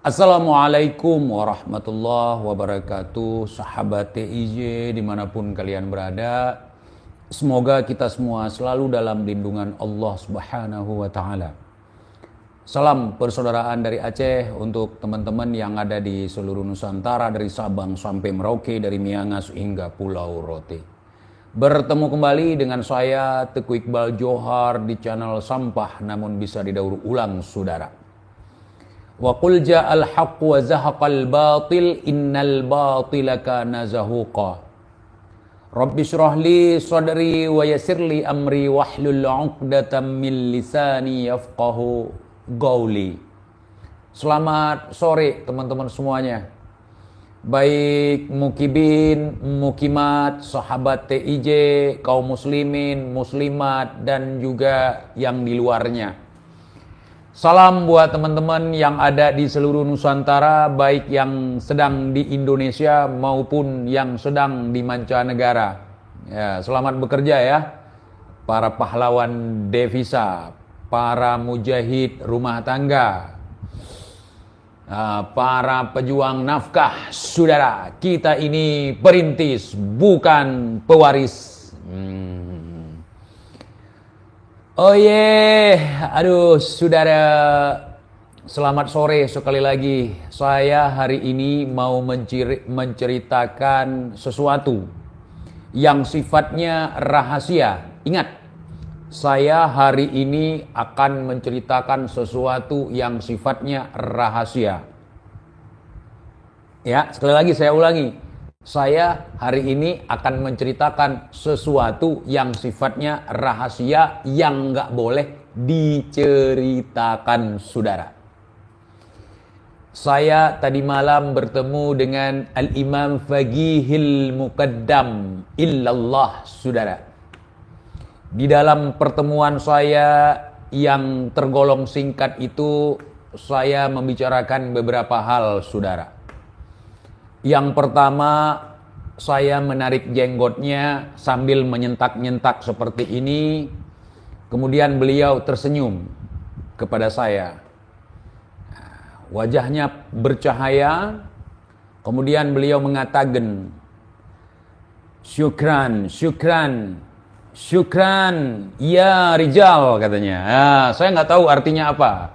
Assalamualaikum warahmatullahi wabarakatuh. Sahabat TIJ dimanapun kalian berada, semoga kita semua selalu dalam lindungan Allah Subhanahu wa Ta'ala. Salam persaudaraan dari Aceh untuk teman-teman yang ada di seluruh Nusantara, dari Sabang sampai Merauke, dari Miangas hingga Pulau Rote. Bertemu kembali dengan saya Teguh Iqbal Johar di channel Sampah Namun Bisa Didaur Ulang, saudara. Wa qul ja'al haqq wa zahaqal batil innal batila kana zahuqa. Rabbi shrah li sadri wa yassir li amri wahlul 'uqdatam min lisani yafqahu qawli. Selamat sore teman-teman semuanya. Baik mukibin, mukimat, sahabat TIJ, kaum muslimin, muslimat dan juga yang di luarnya. Salam buat teman-teman yang ada di seluruh Nusantara, baik yang sedang di Indonesia maupun yang sedang di mancanegara. Ya, selamat bekerja ya, para pahlawan devisa, para mujahid rumah tangga, para pejuang nafkah, saudara. Kita ini perintis, bukan pewaris. Oh aduh saudara, selamat sore sekali lagi. Saya hari ini mau menceritakan sesuatu yang sifatnya rahasia. Ingat, saya hari ini akan menceritakan sesuatu yang sifatnya rahasia. Ya, sekali lagi saya ulangi. Saya hari ini akan menceritakan sesuatu yang sifatnya rahasia yang nggak boleh diceritakan, saudara. Saya tadi malam bertemu dengan Al-Imam Faqihil Muqaddam illallah, saudara. Di dalam pertemuan saya yang tergolong singkat itu, saya membicarakan beberapa hal, saudara. Yang pertama, saya menarik jenggotnya sambil menyentak-nyentak seperti ini. Kemudian beliau tersenyum kepada saya. Wajahnya bercahaya. Kemudian beliau mengatakan, syukran, syukran, syukran, ya rijal, katanya. Saya nggak tahu artinya apa.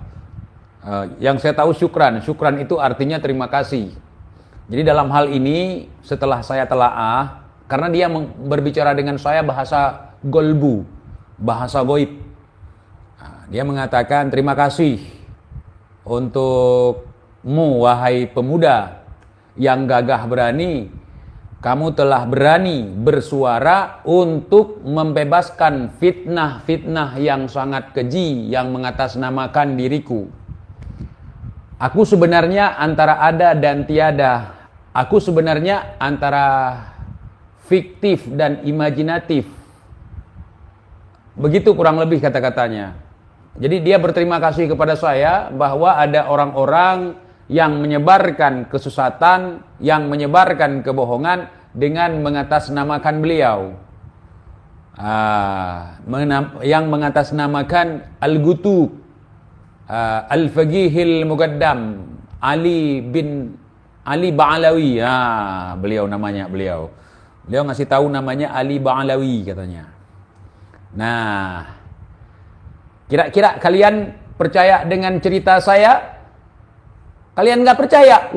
Yang saya tahu syukran. Syukran itu artinya terima kasih. Jadi dalam hal ini setelah saya telaah, karena dia berbicara dengan saya bahasa golbu, bahasa goib. Dia mengatakan, terima kasih untukmu wahai pemuda yang gagah berani. Kamu telah berani bersuara untuk membebaskan fitnah-fitnah yang sangat keji yang mengatasnamakan diriku. Aku sebenarnya antara ada dan tiada. Aku sebenarnya antara fiktif dan imajinatif. Begitu kurang lebih kata-katanya. Jadi dia berterima kasih kepada saya bahwa ada orang-orang yang menyebarkan kesesatan, yang menyebarkan kebohongan dengan mengatasnamakan beliau. Yang mengatasnamakan Al-Gutub, Al-Faqihil Muqaddam, Ali Ba'alawi, beliau namanya beliau. Beliau ngasih tahu namanya Ali Ba'alawi katanya. Nah, kira-kira kalian percaya dengan cerita saya? Kalian nggak percaya?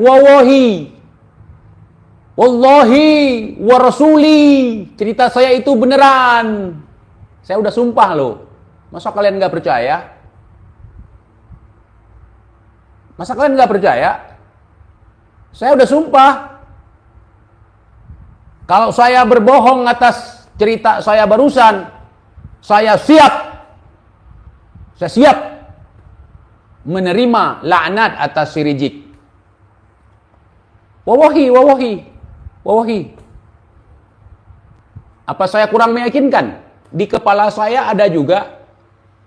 Wallahi wa rasuli, cerita saya itu beneran. Saya udah sumpah loh. Masa kalian nggak percaya? Masa kalian nggak percaya? Saya udah sumpah. Kalau saya berbohong atas cerita saya barusan, saya siap menerima laknat atas si Rizik. Wawahi. Apa saya kurang meyakinkan? Di kepala saya ada juga,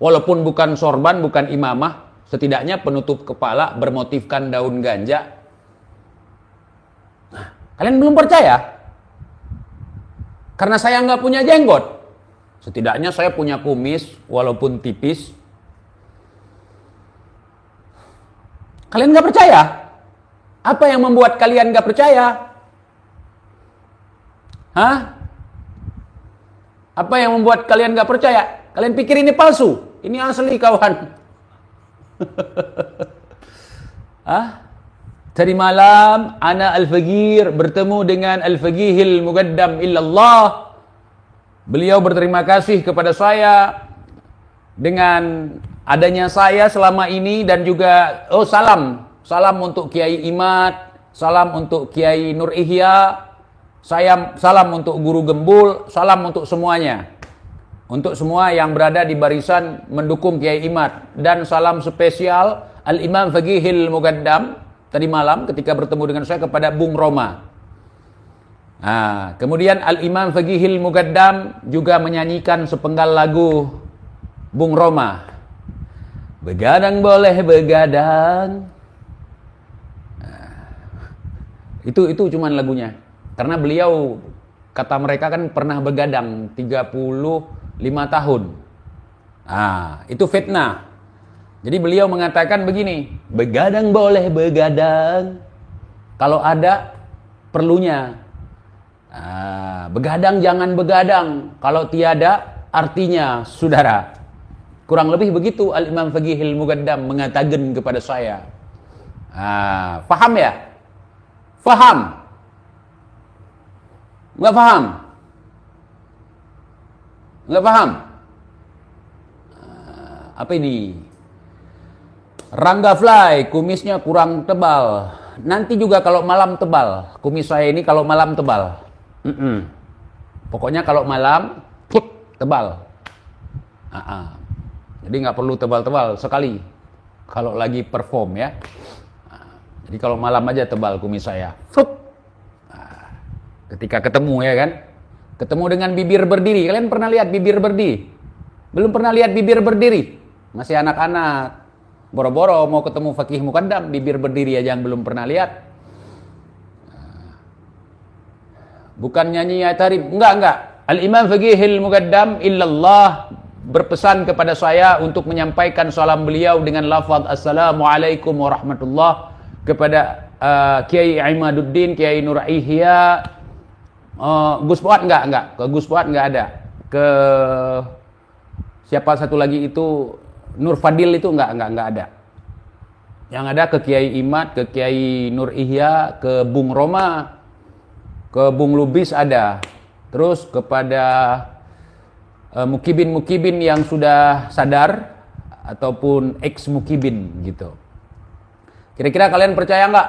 walaupun bukan sorban, bukan imamah, setidaknya penutup kepala bermotifkan daun ganja. Kalian belum percaya? Karena saya nggak punya jenggot. Setidaknya saya punya kumis, walaupun tipis. Kalian nggak percaya? Apa yang membuat kalian gak percaya? Hah? Apa yang membuat kalian gak percaya? Kalian pikir ini palsu? Ini asli kawan. Hah? Tadi malam ana Al-Faqir bertemu dengan Al-Faqihil Muqaddam illallah. Beliau berterima kasih kepada saya dengan adanya saya selama ini, dan juga salam untuk Kiai Imad, salam untuk Kiai Nur Ihya, salam untuk Guru Gembul, salam untuk semuanya. Untuk semua yang berada di barisan mendukung Kiai Imad, dan salam spesial Al-Imam Faqihil Muqaddam tadi malam ketika bertemu dengan saya kepada Bung Roma. Nah, kemudian Al-Imam Faqihil Muqaddam juga menyanyikan sepenggal lagu Bung Roma. Begadang boleh begadang. Itu cuman lagunya. Karena beliau, kata mereka kan pernah begadang 35 tahun. Nah, itu fitnah. Jadi beliau mengatakan begini, begadang boleh begadang kalau ada perlunya. Nah, begadang jangan begadang kalau tiada artinya, saudara. Kurang lebih begitu Al-Imam Faqihil Muqaddam mengatakan kepada saya. Faham ya? Faham? Nggak paham? Nggak paham? Apa ini? Rangga Fly, kumisnya kurang tebal. Nanti juga kalau malam tebal. Kumis saya ini kalau malam tebal. Pokoknya kalau malam tebal. Jadi nggak perlu tebal-tebal sekali kalau lagi perform ya. Jadi kalau malam aja tebal kumis saya. Ketika ketemu ya kan, ketemu dengan bibir berdiri. Kalian pernah lihat bibir berdiri? Belum pernah lihat bibir berdiri? Masih anak-anak. Boro-boro mau ketemu Faqih Muqaddam, bibir berdiri aja yang belum pernah lihat. Bukan nyanyi ya tarim, enggak. Al-Imam Faqihil Muqaddam illallah berpesan kepada saya untuk menyampaikan salam beliau dengan lafaz Assalamualaikum warahmatullah kepada Kiai Imaduddin, Kiai Nur Ihya, Gus Fuad enggak. Ke Gus Fuad enggak ada. Ke siapa satu lagi itu Nur Fadil itu enggak ada. Yang ada ke Kiai Imad, ke Kiai Nur Ihya, ke Bung Roma, ke Bung Lubis ada. Terus kepada mukibin yang sudah sadar ataupun ex mukibin gitu. Kira-kira kalian percaya enggak?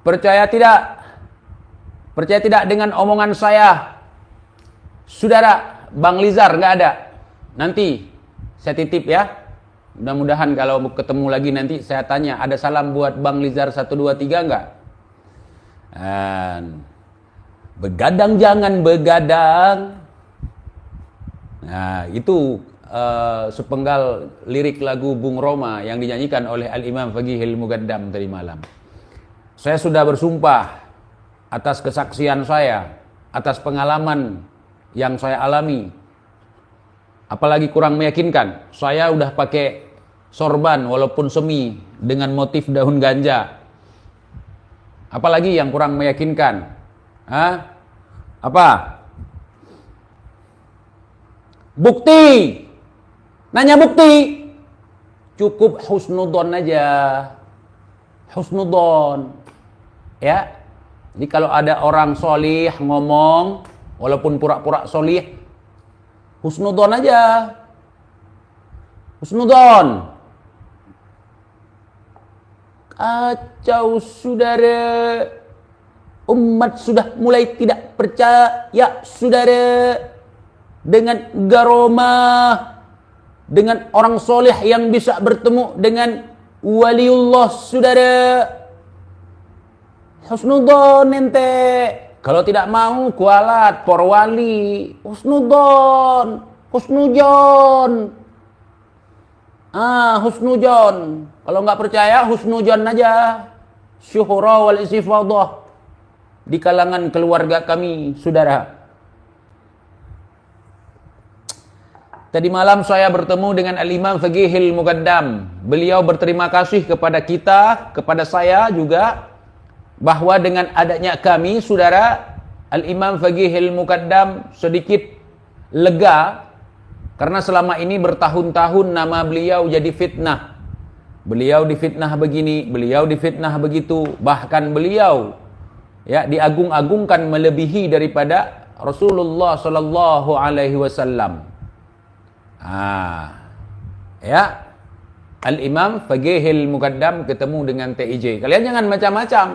Percaya tidak? Percaya tidak dengan omongan saya? Saudara, Bang Lizar enggak ada. Nanti saya titip ya. Mudah-mudahan kalau ketemu lagi nanti saya tanya, ada salam buat Bang Lizar 123 enggak? Begadang jangan begadang. Nah, itu sepenggal lirik lagu Bung Roma yang dinyanyikan oleh Al-Imam Faqihil Muqaddam tadi malam. Saya sudah bersumpah atas kesaksian saya, atas pengalaman yang saya alami. Apalagi kurang meyakinkan, saya udah pakai sorban walaupun semi dengan motif daun ganja. Apalagi yang kurang meyakinkan? Apa? Bukti. Nanya bukti. Cukup husnudon aja. Husnudon. Ya. Jadi kalau ada orang solih ngomong, walaupun pura-pura solih, husnudon aja. Husnudon. Kacau saudara. Umat sudah mulai tidak percaya saudara dengan garomah, dengan orang soleh yang bisa bertemu dengan waliullah saudara. Husnudon ente. Kalau tidak mau kualat porwali. Husnudon, husnujon. Husnujon. Kalau nggak percaya husnujon aja. Syuhra wal istifadah di kalangan keluarga kami, saudara. Tadi malam saya bertemu dengan Al-Imam Faqihil Muqaddam. Beliau berterima kasih kepada kita, kepada saya juga bahwa dengan adanya kami, saudara, Al-Imam Faqihil Muqaddam sedikit lega, karena selama ini bertahun-tahun nama beliau jadi fitnah. Beliau difitnah begini, beliau difitnah begitu, bahkan beliau ya diagung-agungkan melebihi daripada Rasulullah sallallahu alaihi wasallam. Ya, Al-Imam Faqihil Muqaddam ketemu dengan TIJ. Kalian jangan macam-macam.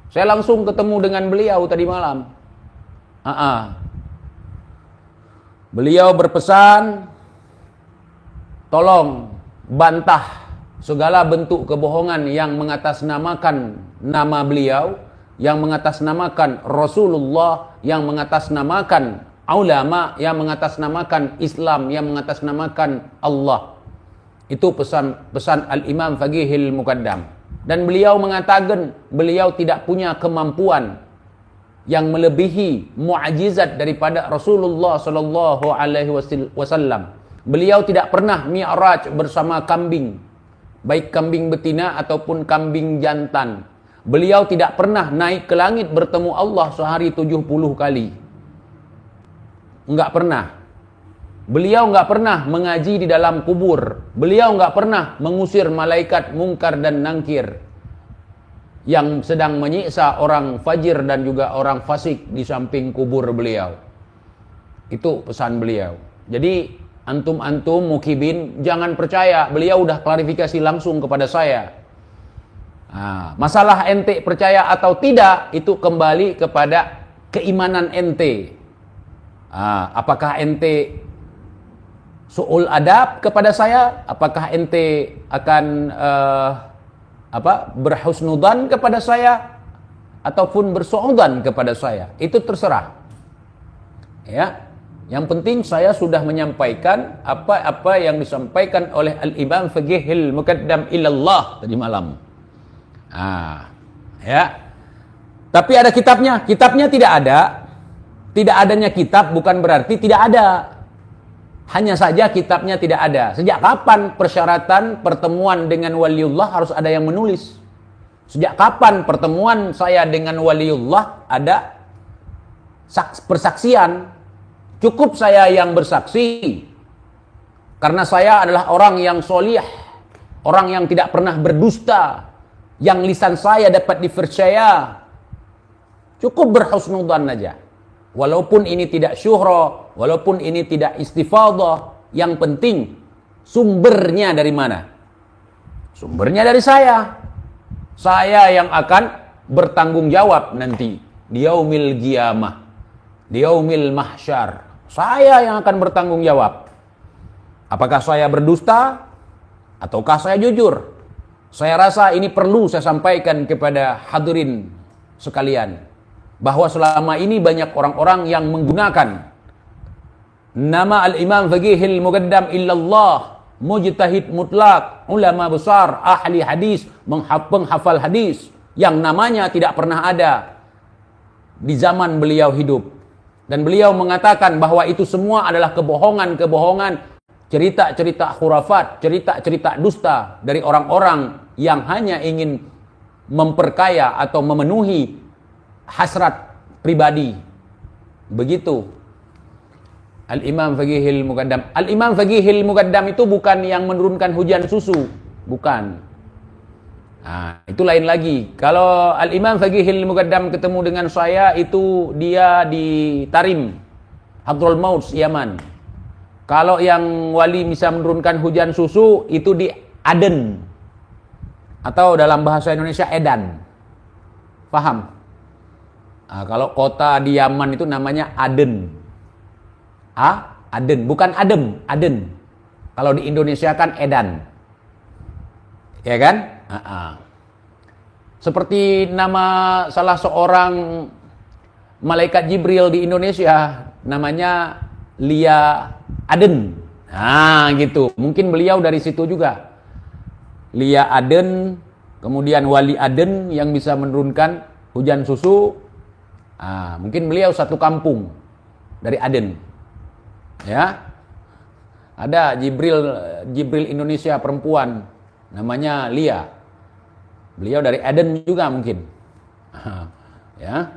Saya langsung ketemu dengan beliau tadi malam. Beliau berpesan, tolong bantah segala bentuk kebohongan yang mengatasnamakan nama beliau, yang mengatasnamakan Rasulullah, yang mengatasnamakan ulama, yang mengatasnamakan Islam, yang mengatasnamakan Allah. Itu pesan Al-Imam Faqihil Muqaddam. Dan beliau mengatakan beliau tidak punya kemampuan yang melebihi mu'jizat daripada Rasulullah sallallahu alaihi wasallam. Beliau tidak pernah mi'raj bersama kambing, baik kambing betina ataupun kambing jantan. Beliau tidak pernah naik ke langit bertemu Allah sehari 70 kali. Enggak pernah. Beliau enggak pernah mengaji di dalam kubur. Beliau enggak pernah mengusir malaikat mungkar dan nangkir yang sedang menyiksa orang fajir dan juga orang fasik di samping kubur beliau. Itu pesan beliau. Jadi antum-antum mukibin jangan percaya, beliau udah klarifikasi langsung kepada saya. Masalah ente percaya atau tidak itu kembali kepada keimanan ente. Apakah ente su'ul adab kepada saya? Apakah ente akan berhusnudan kepada saya ataupun bersuudan kepada saya? Itu terserah. Ya. Yang penting saya sudah menyampaikan apa yang disampaikan oleh Al-Imam Faqihil Muqaddam ilallah tadi malam. Ya. Tapi ada kitabnya. Kitabnya tidak ada. Tidak adanya kitab bukan berarti tidak ada. Hanya saja kitabnya tidak ada. Sejak kapan persyaratan pertemuan dengan waliullah harus ada yang menulis? Sejak kapan pertemuan saya dengan waliullah ada persaksian? Cukup saya yang bersaksi. Karena saya adalah orang yang solih, orang yang tidak pernah berdusta, yang lisan saya dapat dipercaya. Cukup berhusnudzan aja. Walaupun ini tidak syuhra, walaupun ini tidak istifadah, yang penting sumbernya dari mana? Sumbernya dari saya. Saya yang akan bertanggung jawab nanti di yaumil qiyamah, di yaumil mahsyar. Saya yang akan bertanggung jawab. Apakah saya berdusta ataukah saya jujur? Saya rasa ini perlu saya sampaikan kepada hadirin sekalian, bahwa selama ini banyak orang-orang yang menggunakan nama Al-Imam Faqihil Muqaddam illallah, mujtahid mutlak, ulama besar, ahli hadis, penghafal hadis, yang namanya tidak pernah ada di zaman beliau hidup. Dan beliau mengatakan bahwa itu semua adalah kebohongan-kebohongan, cerita-cerita khurafat, cerita-cerita dusta dari orang-orang yang hanya ingin memperkaya atau memenuhi hasrat pribadi. Begitu Al-Imam Faqihil Muqaddam. Al-Imam Faqihil Muqaddam itu bukan yang menurunkan hujan susu, bukan. Itu lain lagi. Kalau Al-Imam Faqihil Muqaddam ketemu dengan saya, itu dia di Tarim, Hadrul Maut, Yaman. Kalau yang wali bisa menurunkan hujan susu, itu di Aden, atau dalam bahasa Indonesia Edan. Paham? Kalau kota di Yaman itu namanya Aden. Aden, bukan Adem, Aden. Kalau di Indonesia kan Edan. Ya kan? Seperti nama salah seorang malaikat Jibril di Indonesia, namanya Lia Aden. Gitu. Mungkin beliau dari situ juga. Lia Aden, kemudian Wali Aden yang bisa menurunkan hujan susu. Mungkin beliau satu kampung dari Aden. Ya. Ada Jibril Indonesia perempuan, namanya Lia. Beliau dari Aden juga mungkin. Ya.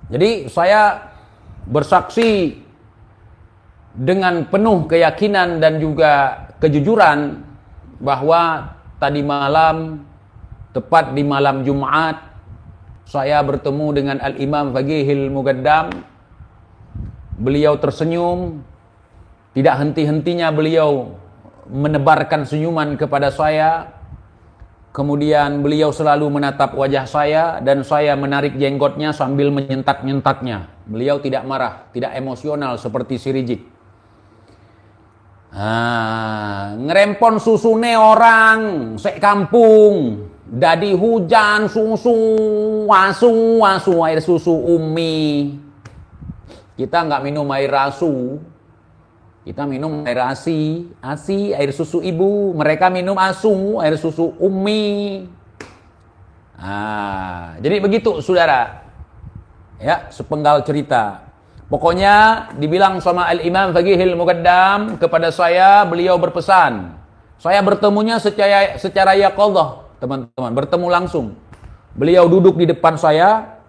Jadi saya bersaksi dengan penuh keyakinan dan juga kejujuran bahwa tadi malam, tepat di malam Jumat, saya bertemu dengan Al-Imam Faqihil Muqaddam. Beliau tersenyum, tidak henti-hentinya beliau menebarkan senyuman kepada saya. Kemudian beliau selalu menatap wajah saya dan saya menarik jenggotnya sambil menyentak-nyentaknya. Beliau tidak marah, tidak emosional seperti si Rizik. Ngerempon susune orang sek kampung. Dadi hujan susu, wasu air susu umi. Kita nggak minum air rasu. Kita minum air asi, air susu ibu. Mereka minum asu, air susu umi. Jadi begitu, saudara. Ya, sepenggal cerita. Pokoknya dibilang sama Al-Imam Faqihil Muqaddam kepada saya, beliau berpesan. Saya bertemunya secara yaqadhah, teman-teman, bertemu langsung. Beliau duduk di depan saya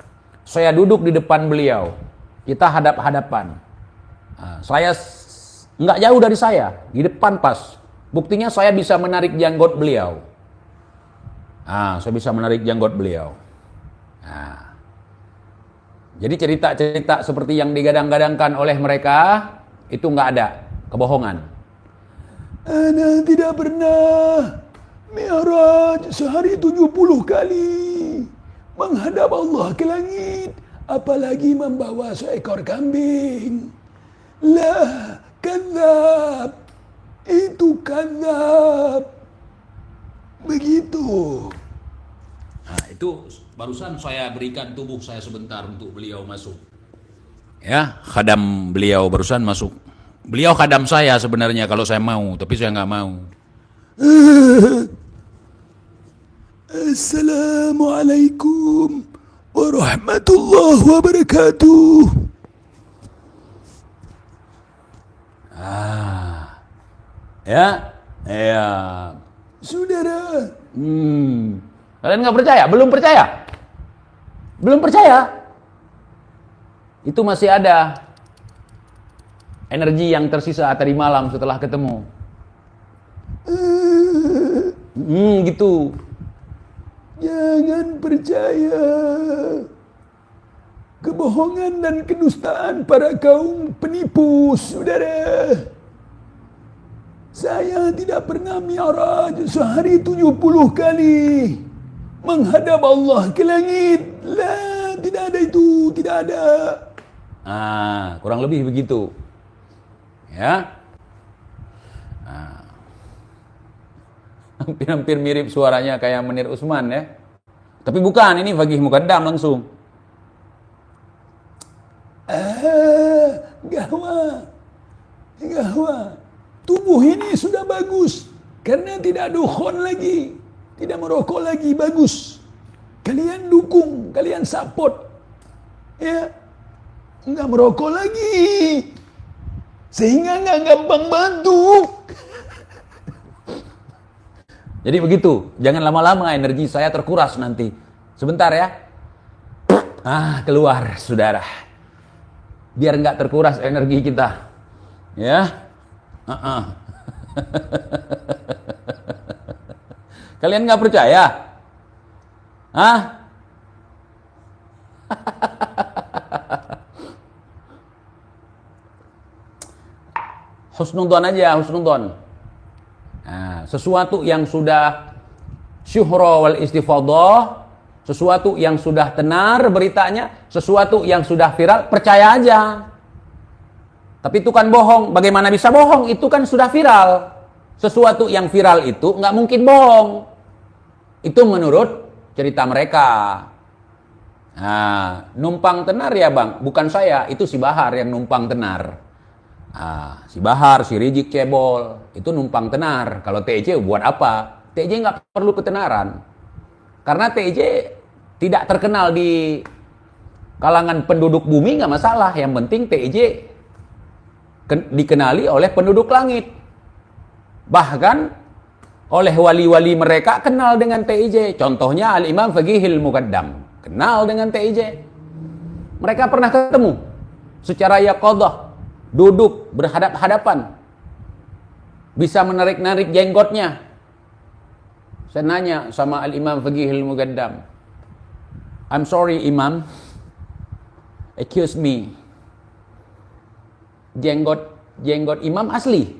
duduk di depan beliau. Kita hadap-hadapan. Saya nggak jauh dari saya, di depan pas. Buktinya saya bisa menarik janggut beliau. Saya bisa menarik janggut beliau. Jadi cerita-cerita seperti yang digadang-gadangkan oleh mereka, itu nggak ada, kebohongan. Ana tidak pernah mi'raj sehari 70 kali menghadap Allah ke langit, apalagi membawa seekor kambing. Lah, kadzab. Itu kadzab. Begitu. Itu barusan saya berikan tubuh saya sebentar untuk beliau masuk. Ya, khadam beliau barusan masuk. Beliau khadam saya sebenarnya kalau saya mau, tapi saya nggak mau. Assalamualaikum warahmatullahi wabarakatuh. Ya, saudara. Kalian nggak percaya? Belum percaya? Belum percaya? Itu masih ada energi yang tersisa tadi malam setelah ketemu. Gitu. Jangan percaya kebohongan dan kedustaan para kaum penipu, saudara. Saya tidak pernah mi'raj sehari 70 kali menghadap Allah ke langit. Lah, tidak ada itu, tidak ada. Kurang lebih begitu. Ya. Hampir-hampir mirip suaranya kayak Munir Usman ya. Tapi bukan, ini Faqih Muqaddam langsung. Gawat. Tubuh ini sudah bagus karena tidak dukhon lagi, tidak merokok lagi, bagus. Kalian dukung, kalian support, ya, nggak merokok lagi, sehingga nggak gampang bantu. Jadi begitu, jangan lama-lama, energi saya terkuras nanti. Sebentar ya, keluar, saudara, biar nggak terkuras energi kita, ya. Kalian nggak percaya? Husnudon aja, husnudon. Sesuatu yang sudah syuhra wal istifadah, sesuatu yang sudah tenar beritanya, sesuatu yang sudah viral, percaya aja. Tapi itu kan bohong. Bagaimana bisa bohong? Itu kan sudah viral. Sesuatu yang viral itu nggak mungkin bohong. Itu menurut cerita mereka. Numpang tenar ya bang? Bukan saya, itu si Bahar yang numpang tenar. Si Bahar, si Rizik cebol, itu numpang tenar. Kalau TJ buat apa? TJ nggak perlu ketenaran. Karena TJ tidak terkenal di kalangan penduduk bumi, nggak masalah. Yang penting TJ dikenali oleh penduduk langit. Bahkan oleh wali-wali mereka kenal dengan TIJ. Contohnya Al-Imam Faqihil Muqaddam kenal dengan TIJ. Mereka pernah ketemu secara yaqadhah, duduk berhadap-hadapan, bisa menarik-narik jenggotnya. Saya nanya sama Al-Imam Faqihil Muqaddam, I'm sorry Imam, excuse me, jenggot Imam asli?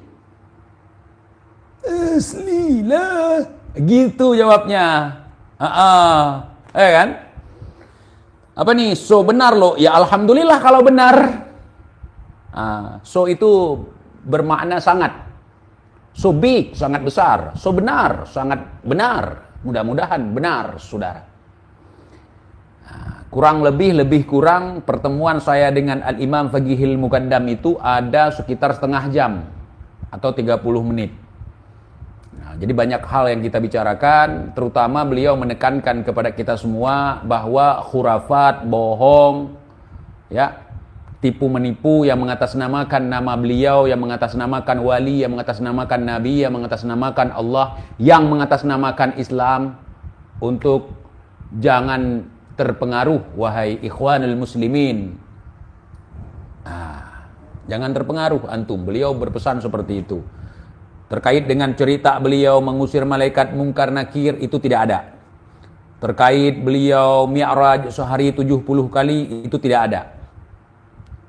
Asli lah, gitu jawabnya. Kan? Apa nih? So benar loh? Ya alhamdulillah kalau benar. So itu bermakna sangat. So big, sangat besar. So benar, sangat benar. Mudah-mudahan benar, saudara. Kurang lebih kurang pertemuan saya dengan Al-Imam Faqihil Muqaddam itu ada sekitar setengah jam atau 30 menit. Jadi banyak hal yang kita bicarakan, terutama beliau menekankan kepada kita semua bahwa khurafat, bohong, ya, tipu menipu yang mengatasnamakan nama beliau, yang mengatasnamakan wali, yang mengatasnamakan nabi, yang mengatasnamakan Allah, yang mengatasnamakan Islam, untuk jangan terpengaruh, wahai ikhwanul muslimin. Jangan terpengaruh antum. Beliau berpesan seperti itu. Terkait dengan cerita beliau mengusir malaikat mungkar nakir, itu tidak ada. Terkait beliau mi'raj sehari 70 kali, itu tidak ada.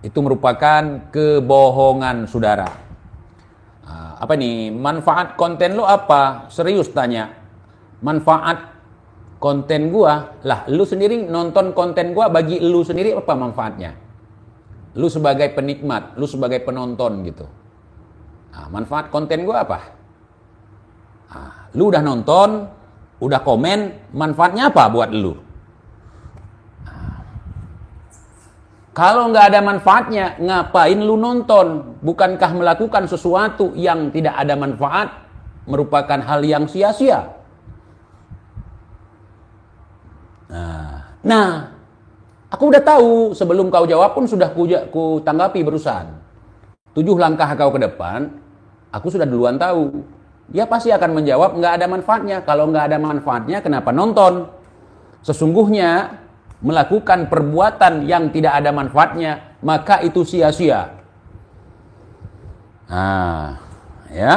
Itu merupakan kebohongan, saudara. Apa nih? Manfaat konten lo apa? Serius tanya. Manfaat konten gua? Lah, lu sendiri nonton konten gua, bagi lu sendiri apa manfaatnya? Lu sebagai penikmat, lu sebagai penonton gitu. Manfaat konten gue apa? Lu udah nonton, udah komen, manfaatnya apa buat lu? Kalau nggak ada manfaatnya, ngapain lu nonton? Bukankah melakukan sesuatu yang tidak ada manfaat merupakan hal yang sia-sia? Nah, aku udah tahu, sebelum kau jawab pun sudah ku tanggapi barusan. 7 langkah kau ke depan, aku sudah duluan tahu. Dia pasti akan menjawab nggak ada manfaatnya. Kalau nggak ada manfaatnya, kenapa nonton? Sesungguhnya melakukan perbuatan yang tidak ada manfaatnya, maka itu sia-sia. Ya.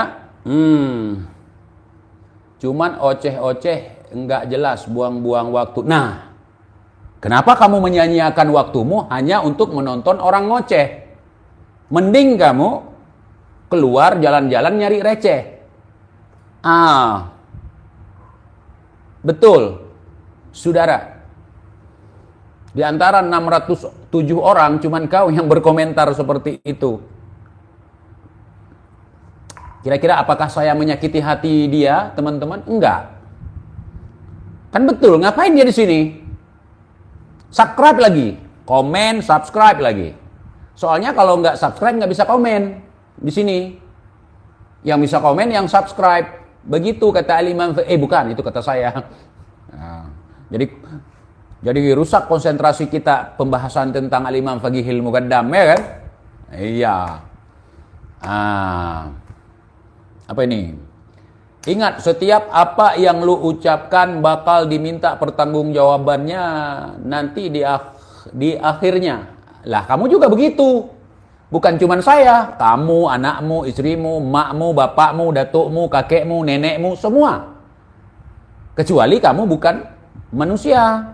Cuman oceh-oceh, nggak jelas, buang-buang waktu. Nah, kenapa kamu menyia-nyiakan waktumu hanya untuk menonton orang ngoceh? Mending kamu keluar jalan-jalan nyari receh. Betul, saudara. Di antara 607 orang, cuman kau yang berkomentar seperti itu. Kira-kira apakah saya menyakiti hati dia, teman-teman? Enggak. Kan betul, ngapain dia di sini? Subscribe lagi, komen, subscribe lagi. Soalnya kalau nggak subscribe nggak bisa komen di sini. Yang bisa komen yang subscribe. Begitu kata Al-Imam. Bukan, itu kata saya. Jadi rusak konsentrasi kita pembahasan tentang Al-Imam Faqihil Muqaddam, ya kan? Iya. Apa ini? Ingat, setiap apa yang lu ucapkan bakal diminta pertanggungjawabannya nanti di akhirnya. Lah, kamu juga begitu. Bukan cuma saya, kamu, anakmu, istrimu, makmu, bapakmu, datukmu, kakekmu, nenekmu, semua. Kecuali kamu bukan manusia.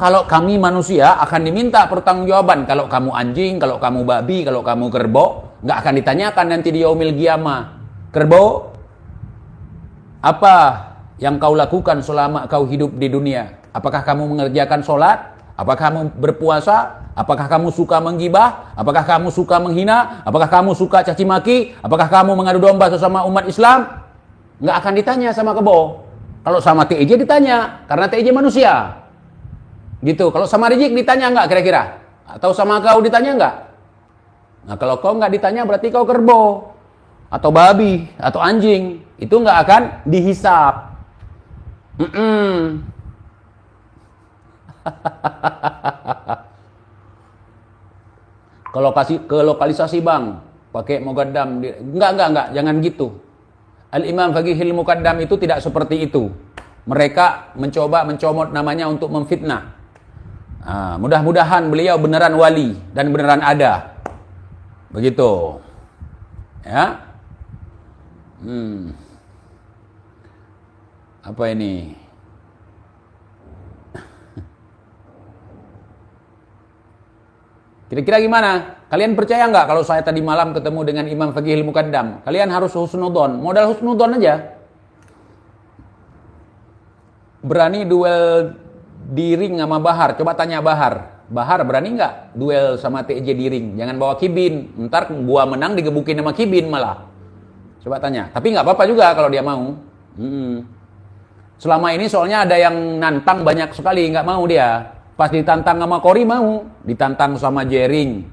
Kalau kami manusia akan diminta pertanggungjawaban. Kalau kamu anjing, kalau kamu babi, kalau kamu kerbau, nggak akan ditanyakan nanti di yaumil qiyamah. Kerbau, apa yang kau lakukan selama kau hidup di dunia? Apakah kamu mengerjakan sholat? Apakah kamu berpuasa? Apakah kamu suka menggibah? Apakah kamu suka menghina? Apakah kamu suka caci maki? Apakah kamu mengadu domba sesama umat Islam? Nggak akan ditanya sama kebo. Kalau sama TIJ ditanya, karena TIJ manusia. Gitu. Kalau sama Rizik ditanya nggak kira-kira? Atau sama kau ditanya nggak? Nah, kalau kau nggak ditanya berarti kau kerbau. Atau babi, atau anjing. Itu nggak akan dihisap. Ke lokalisasi bang, pakai muqaddam. Enggak, jangan gitu. Al-Imam Faqihil Muqaddam itu tidak seperti itu. Mereka mencoba mencomot namanya untuk memfitnah. Mudah-mudahan beliau beneran wali dan beneran ada. Begitu. Ya. Apa ini? Kira-kira gimana? Kalian percaya nggak kalau saya tadi malam ketemu dengan Imam Faqihil Muqaddam? Kalian harus husnudon. Modal husnudon aja. Berani duel di ring sama Bahar. Coba tanya Bahar. Bahar berani nggak duel sama TJ di ring? Jangan bawa Kibin. Ntar gua menang digebukin sama Kibin malah. Coba tanya. Tapi nggak apa-apa juga kalau dia mau. Selama ini soalnya ada yang nantang banyak sekali. Nggak mau dia. Pas ditantang sama Kori mau, ditantang sama Jering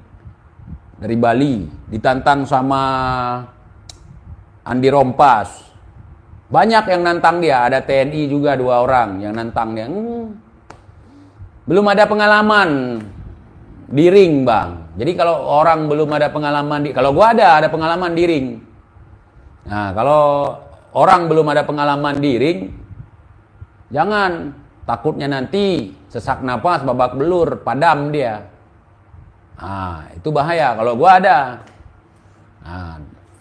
dari Bali, ditantang sama Andi Rompas. Banyak yang nantang dia, ada TNI juga 2 orang yang nantang dia. Belum ada pengalaman di ring, Bang. Jadi kalau orang belum ada pengalaman kalau gua ada pengalaman di ring. Nah, kalau orang belum ada pengalaman di ring, jangan. Takutnya nanti sesak napas, babak belur, padam dia. Itu bahaya. Kalau gua ada.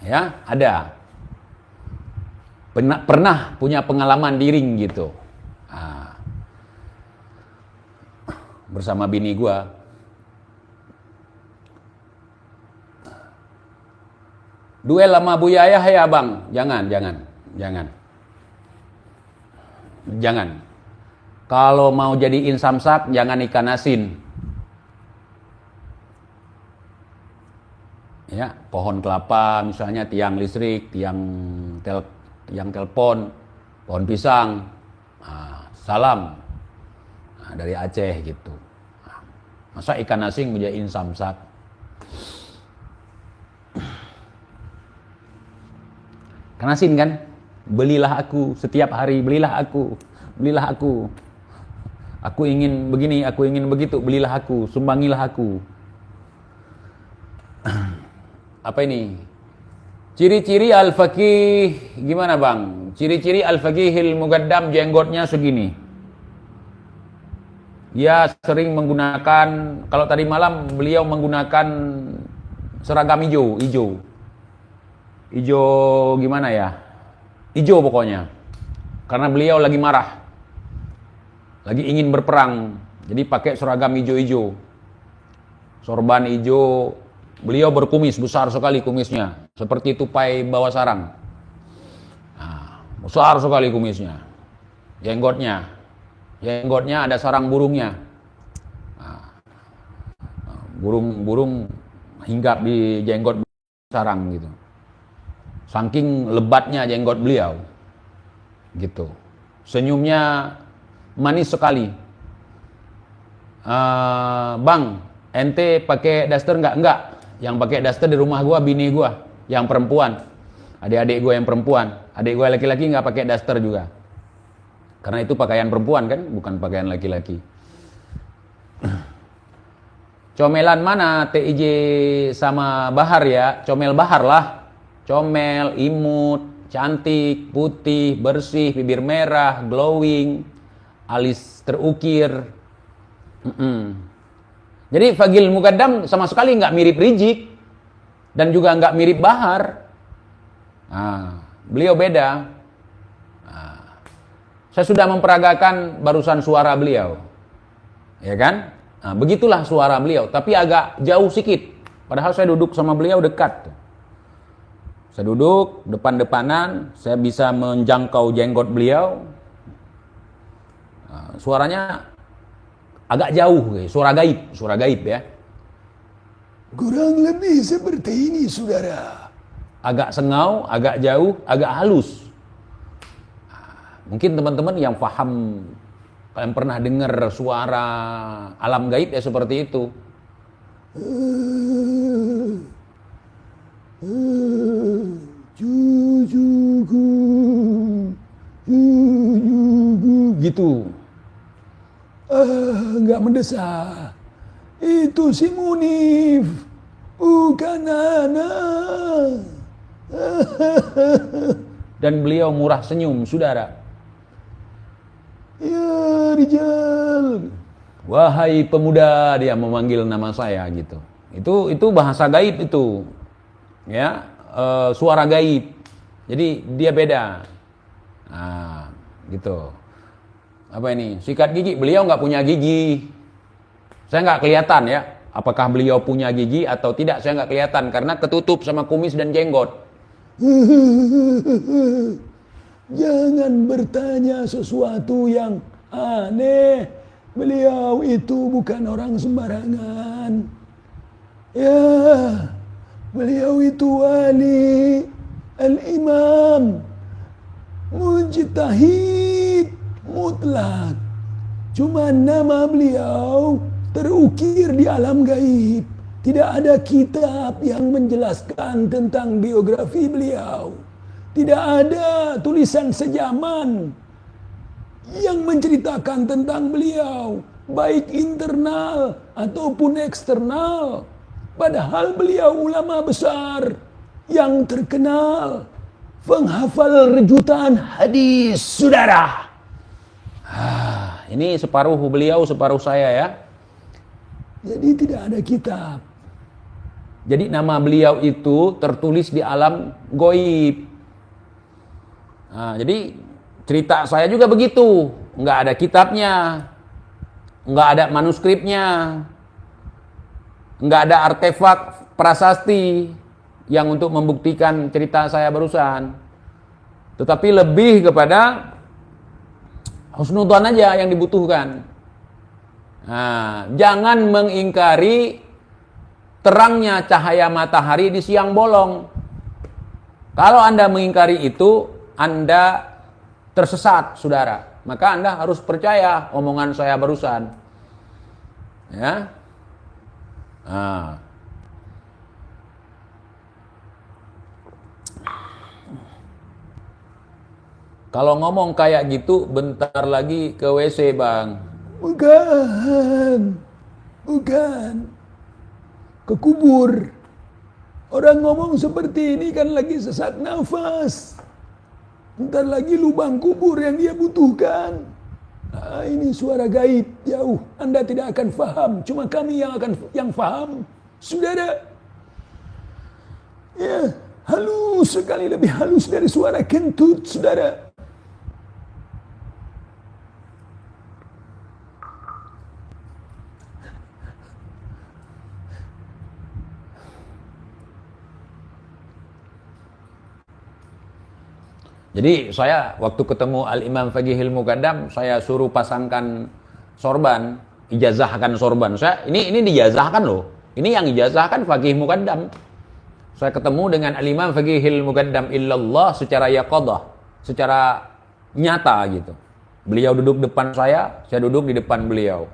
Ya, ada. Pernah punya pengalaman di ring gitu. Bersama bini gua. Duel sama Buya Ayah ya, Bang. Jangan. Kalau mau jadiin samsak, jangan ikan asin. Ya, pohon kelapa, misalnya tiang listrik, tiang telepon, pohon pisang, salam dari Aceh gitu. Masa ikan asin menjadiin samsak? Ikan asin kan? Belilah aku setiap hari, belilah aku. Aku ingin begini, aku ingin begitu, belilah aku, sumbangilah aku. Apa ini? Ciri-ciri Al-Faqih, gimana Bang? Ciri-ciri Al-Faqihil Muqaddam, jenggotnya segini. Dia sering menggunakan, kalau tadi malam beliau menggunakan seragam hijau gimana ya? Hijau pokoknya. Karena beliau lagi marah. Lagi ingin berperang, jadi pakai seragam hijau-hijau, sorban hijau. Beliau berkumis, besar sekali kumisnya, seperti tupai bawah sarang. Besar sekali kumisnya. Jenggotnya ada sarang burungnya. Burung hinggap di jenggot sarang gitu. Saking lebatnya jenggot beliau, gitu. Senyumnya manis sekali. Bang, ente pakai daster enggak? Enggak. Yang pakai daster di rumah gua bini gua, yang perempuan. Adik-adik gua yang perempuan. Adik gua laki-laki enggak pakai daster juga. Karena itu pakaian perempuan kan, bukan pakaian laki-laki. Comelan mana TIJ sama Bahar ya? Comel Bahar lah. Comel, imut, cantik, putih, bersih, bibir merah, glowing, alis terukir. Jadi Faqihil Muqaddam sama sekali nggak mirip Rizik dan juga nggak mirip Bahar. Beliau beda. Saya sudah memperagakan barusan suara beliau, ya kan? Begitulah suara beliau, tapi agak jauh sedikit. Padahal saya duduk sama beliau dekat. Saya duduk depan-depanan, saya bisa menjangkau jenggot beliau. Suaranya agak jauh, suara gaib ya. Kurang lebih seperti ini, saudara. Agak sengau, agak jauh, agak halus. Mungkin teman-teman yang paham, kalian pernah dengar suara alam gaib ya seperti itu. Gitu. Enggak mendesak. Itu si Munif, bukan anak. Dan beliau murah senyum, saudara. Ya rijal. Wahai pemuda, dia memanggil nama saya gitu. Itu bahasa gaib itu. Ya, suara gaib. Jadi dia beda. Nah, gitu. Apa ini? Sikat gigi. Beliau nggak punya gigi. Saya nggak kelihatan ya. Apakah beliau punya gigi atau tidak, saya nggak kelihatan karena ketutup sama kumis dan jenggot. Jangan bertanya sesuatu yang aneh. Beliau itu bukan orang sembarangan. Ya, beliau itu wali, al-imam, mujtahid, mutlak. Cuma nama beliau terukir di alam gaib. Tidak ada kitab yang menjelaskan tentang biografi beliau. Tidak ada tulisan sejaman yang menceritakan tentang beliau, baik internal ataupun eksternal. Padahal beliau ulama besar yang terkenal, penghafal rejutan hadis, saudara. Ini separuh beliau, separuh saya ya. Jadi tidak ada kitab. Jadi nama beliau itu tertulis di alam goib. Nah, jadi cerita saya juga begitu. Nggak ada kitabnya. Nggak ada manuskripnya. Nggak ada artefak prasasti yang untuk membuktikan cerita saya barusan. Tetapi lebih kepada husnudzon aja yang dibutuhkan. Nah, jangan mengingkari terangnya cahaya matahari di siang bolong. Kalau Anda mengingkari itu, Anda tersesat, saudara. Maka Anda harus percaya omongan saya barusan. Ya. Nah. Kalau ngomong kayak gitu, bentar lagi ke WC, Bang. Bukan. Ke kubur. Orang ngomong seperti ini kan lagi sesak nafas. Bentar lagi lubang kubur yang dia butuhkan. Nah, ini suara gaib jauh. Anda tidak akan faham. Cuma kami yang faham. Saudara. Ya, halus sekali, lebih halus dari suara kentut, saudara. Jadi saya waktu ketemu Al-Imam Faqihil Muqaddam, saya suruh pasangkan sorban, ijazahkan sorban. Ini dijazahkan loh. Ini yang ijazahkan Faqih Muqaddam. Saya ketemu dengan Al-Imam Faqihil Muqaddam illallah secara yaqadah, secara nyata gitu. Beliau duduk depan saya duduk di depan beliau.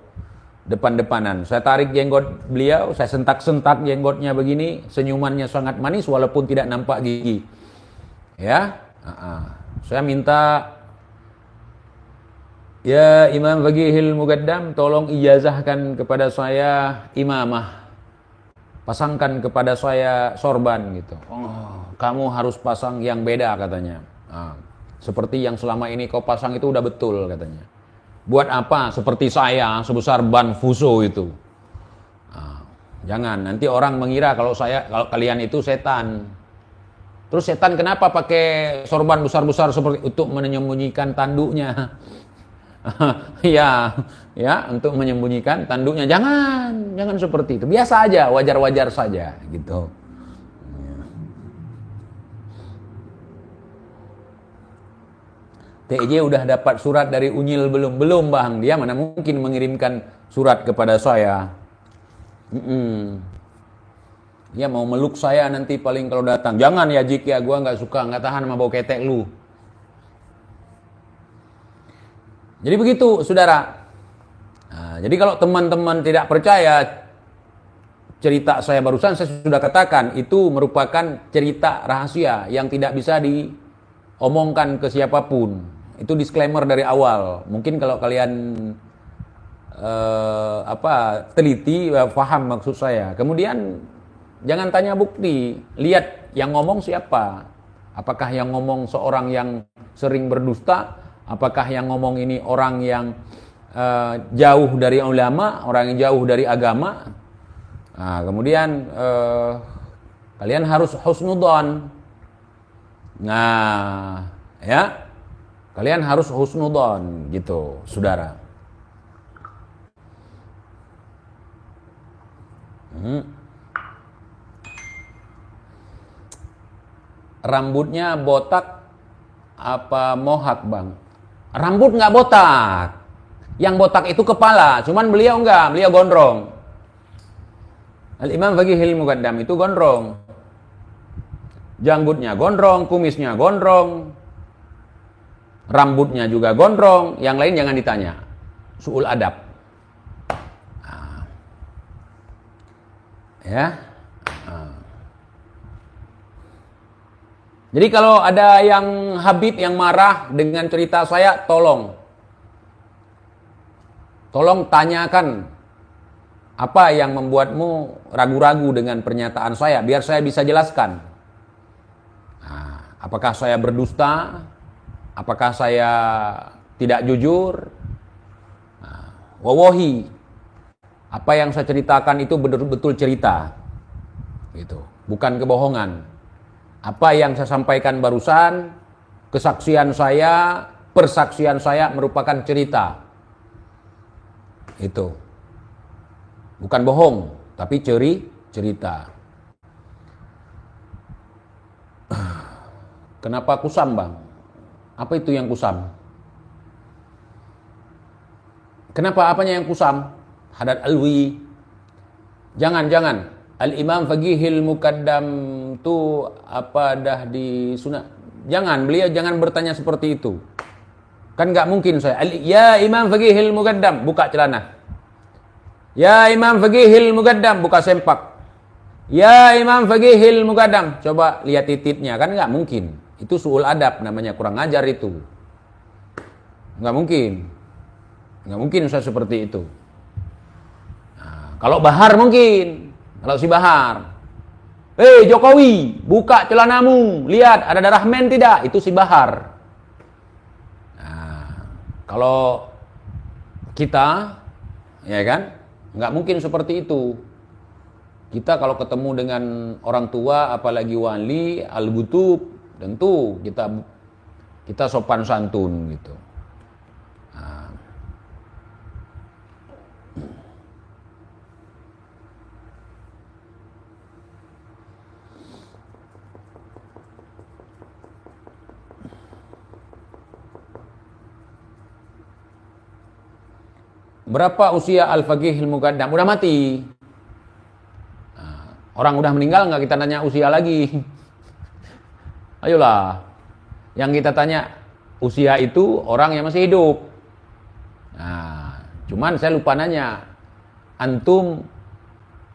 Depan-depanan. Saya tarik jenggot beliau, saya sentak-sentak jenggotnya begini, senyumannya sangat manis walaupun tidak nampak gigi. Ya. Saya minta, ya Imam Faqihil Muqaddam, tolong ijazahkan kepada saya imamah, pasangkan kepada saya sorban gitu. Oh, kamu harus pasang yang beda katanya. Seperti yang selama ini kau pasang itu udah betul katanya. Buat apa seperti saya sebesar ban fuso itu? Jangan, nanti orang mengira kalau kalian itu setan. Terus setan kenapa pakai sorban besar-besar seperti untuk menyembunyikan tanduknya? ya, untuk menyembunyikan tanduknya. Jangan seperti itu. Biasa aja, wajar-wajar saja gitu. TJ udah dapat surat dari Unyil belum Bang? Dia mana mungkin mengirimkan surat kepada saya? Dia mau meluk saya nanti paling kalau datang. Jangan ya Jik ya, gue nggak suka, nggak tahan sama bau ketek lu. Jadi begitu, saudara. Nah, jadi kalau teman-teman tidak percaya cerita saya barusan, saya sudah katakan itu merupakan cerita rahasia yang tidak bisa diomongkan ke siapapun. Itu disclaimer dari awal. Mungkin kalau kalian teliti, paham maksud saya. Kemudian Jangan tanya bukti. Lihat yang ngomong siapa. Apakah yang ngomong seorang yang sering berdusta? Apakah yang ngomong ini orang yang jauh dari ulama, orang yang jauh dari agama? Nah, kemudian kalian harus husnudzon. Nah, ya, kalian harus husnudzon gitu, saudara. Rambutnya botak apa mohak, Bang? Rambut nggak botak. Yang botak itu kepala, cuman beliau enggak, beliau gondrong. Al-Imam Faqihil Muqaddam itu gondrong. Janggutnya gondrong, kumisnya gondrong, rambutnya juga gondrong, yang lain jangan ditanya. Su'ul adab. Nah. Ya. Nah. Jadi kalau ada yang Habib yang marah dengan cerita saya, tolong tanyakan apa yang membuatmu ragu-ragu dengan pernyataan saya, biar saya bisa jelaskan. Nah, apakah saya berdusta? Apakah saya tidak jujur? Nah, wawahi, apa yang saya ceritakan itu betul-betul cerita, gitu, bukan kebohongan. Apa yang saya sampaikan barusan, kesaksian saya, persaksian saya merupakan cerita. Itu. Bukan bohong, tapi cerita. Kenapa kusam, Bang? Apa itu yang kusam? Kenapa apanya yang kusam? Hadat alwi. Jangan. Al-Imam Faqihil Muqaddam itu apa dah di sunnah? Jangan, beliau jangan bertanya seperti itu. Kan nggak mungkin saya, ya Imam Faqihil Muqaddam, buka celana. Ya Imam Faqihil Muqaddam, buka sempak. Ya Imam Faqihil Muqaddam, coba lihat titiknya, kan nggak mungkin. Itu su'ul adab namanya, kurang ajar itu. Nggak mungkin saya seperti itu. Nah, kalau Bahar mungkin. Kalau si Bahar, Jokowi, buka celanamu, lihat ada darah men tidak? Itu si Bahar. Nah, kalau kita, ya kan, nggak mungkin seperti itu. Kita kalau ketemu dengan orang tua, apalagi wali, al-gutub, tentu kita sopan santun gitu. Nah. Berapa usia Al-Faqihil Muqaddam? Udah mati. Nah, orang udah meninggal nggak kita tanya usia lagi. Ayolah. Yang kita tanya usia itu orang yang masih hidup. Nah, cuman saya lupa nanya. Antum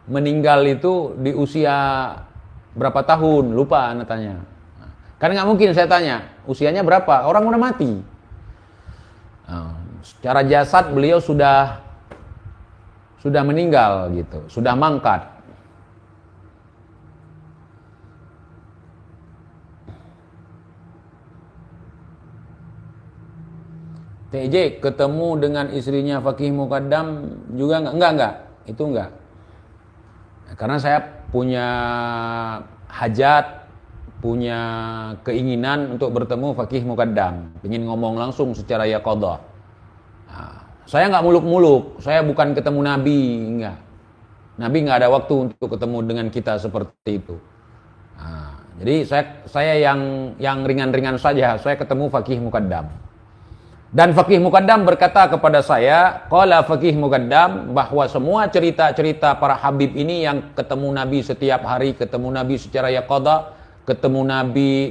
meninggal itu di usia berapa tahun? Lupa tanya. Nah, kan nggak mungkin saya tanya usianya berapa. Orang udah mati. Nah, secara jasad beliau sudah meninggal gitu, sudah mangkat. TJ ketemu dengan istrinya Faqih Muqaddam juga enggak, itu enggak. Karena saya punya hajat, punya keinginan untuk bertemu Faqih Muqaddam, ingin ngomong langsung secara yaqadhah. Nah, saya nggak muluk-muluk, saya bukan ketemu Nabi, enggak. Nabi nggak ada waktu untuk ketemu dengan kita seperti itu. Nah, jadi saya yang ringan-ringan saja, saya ketemu Faqih Muqaddam. Dan Faqih Muqaddam berkata kepada saya, qala Faqih Muqaddam, bahwa semua cerita-cerita para habib ini yang ketemu Nabi setiap hari, ketemu Nabi secara yaqadhah, ketemu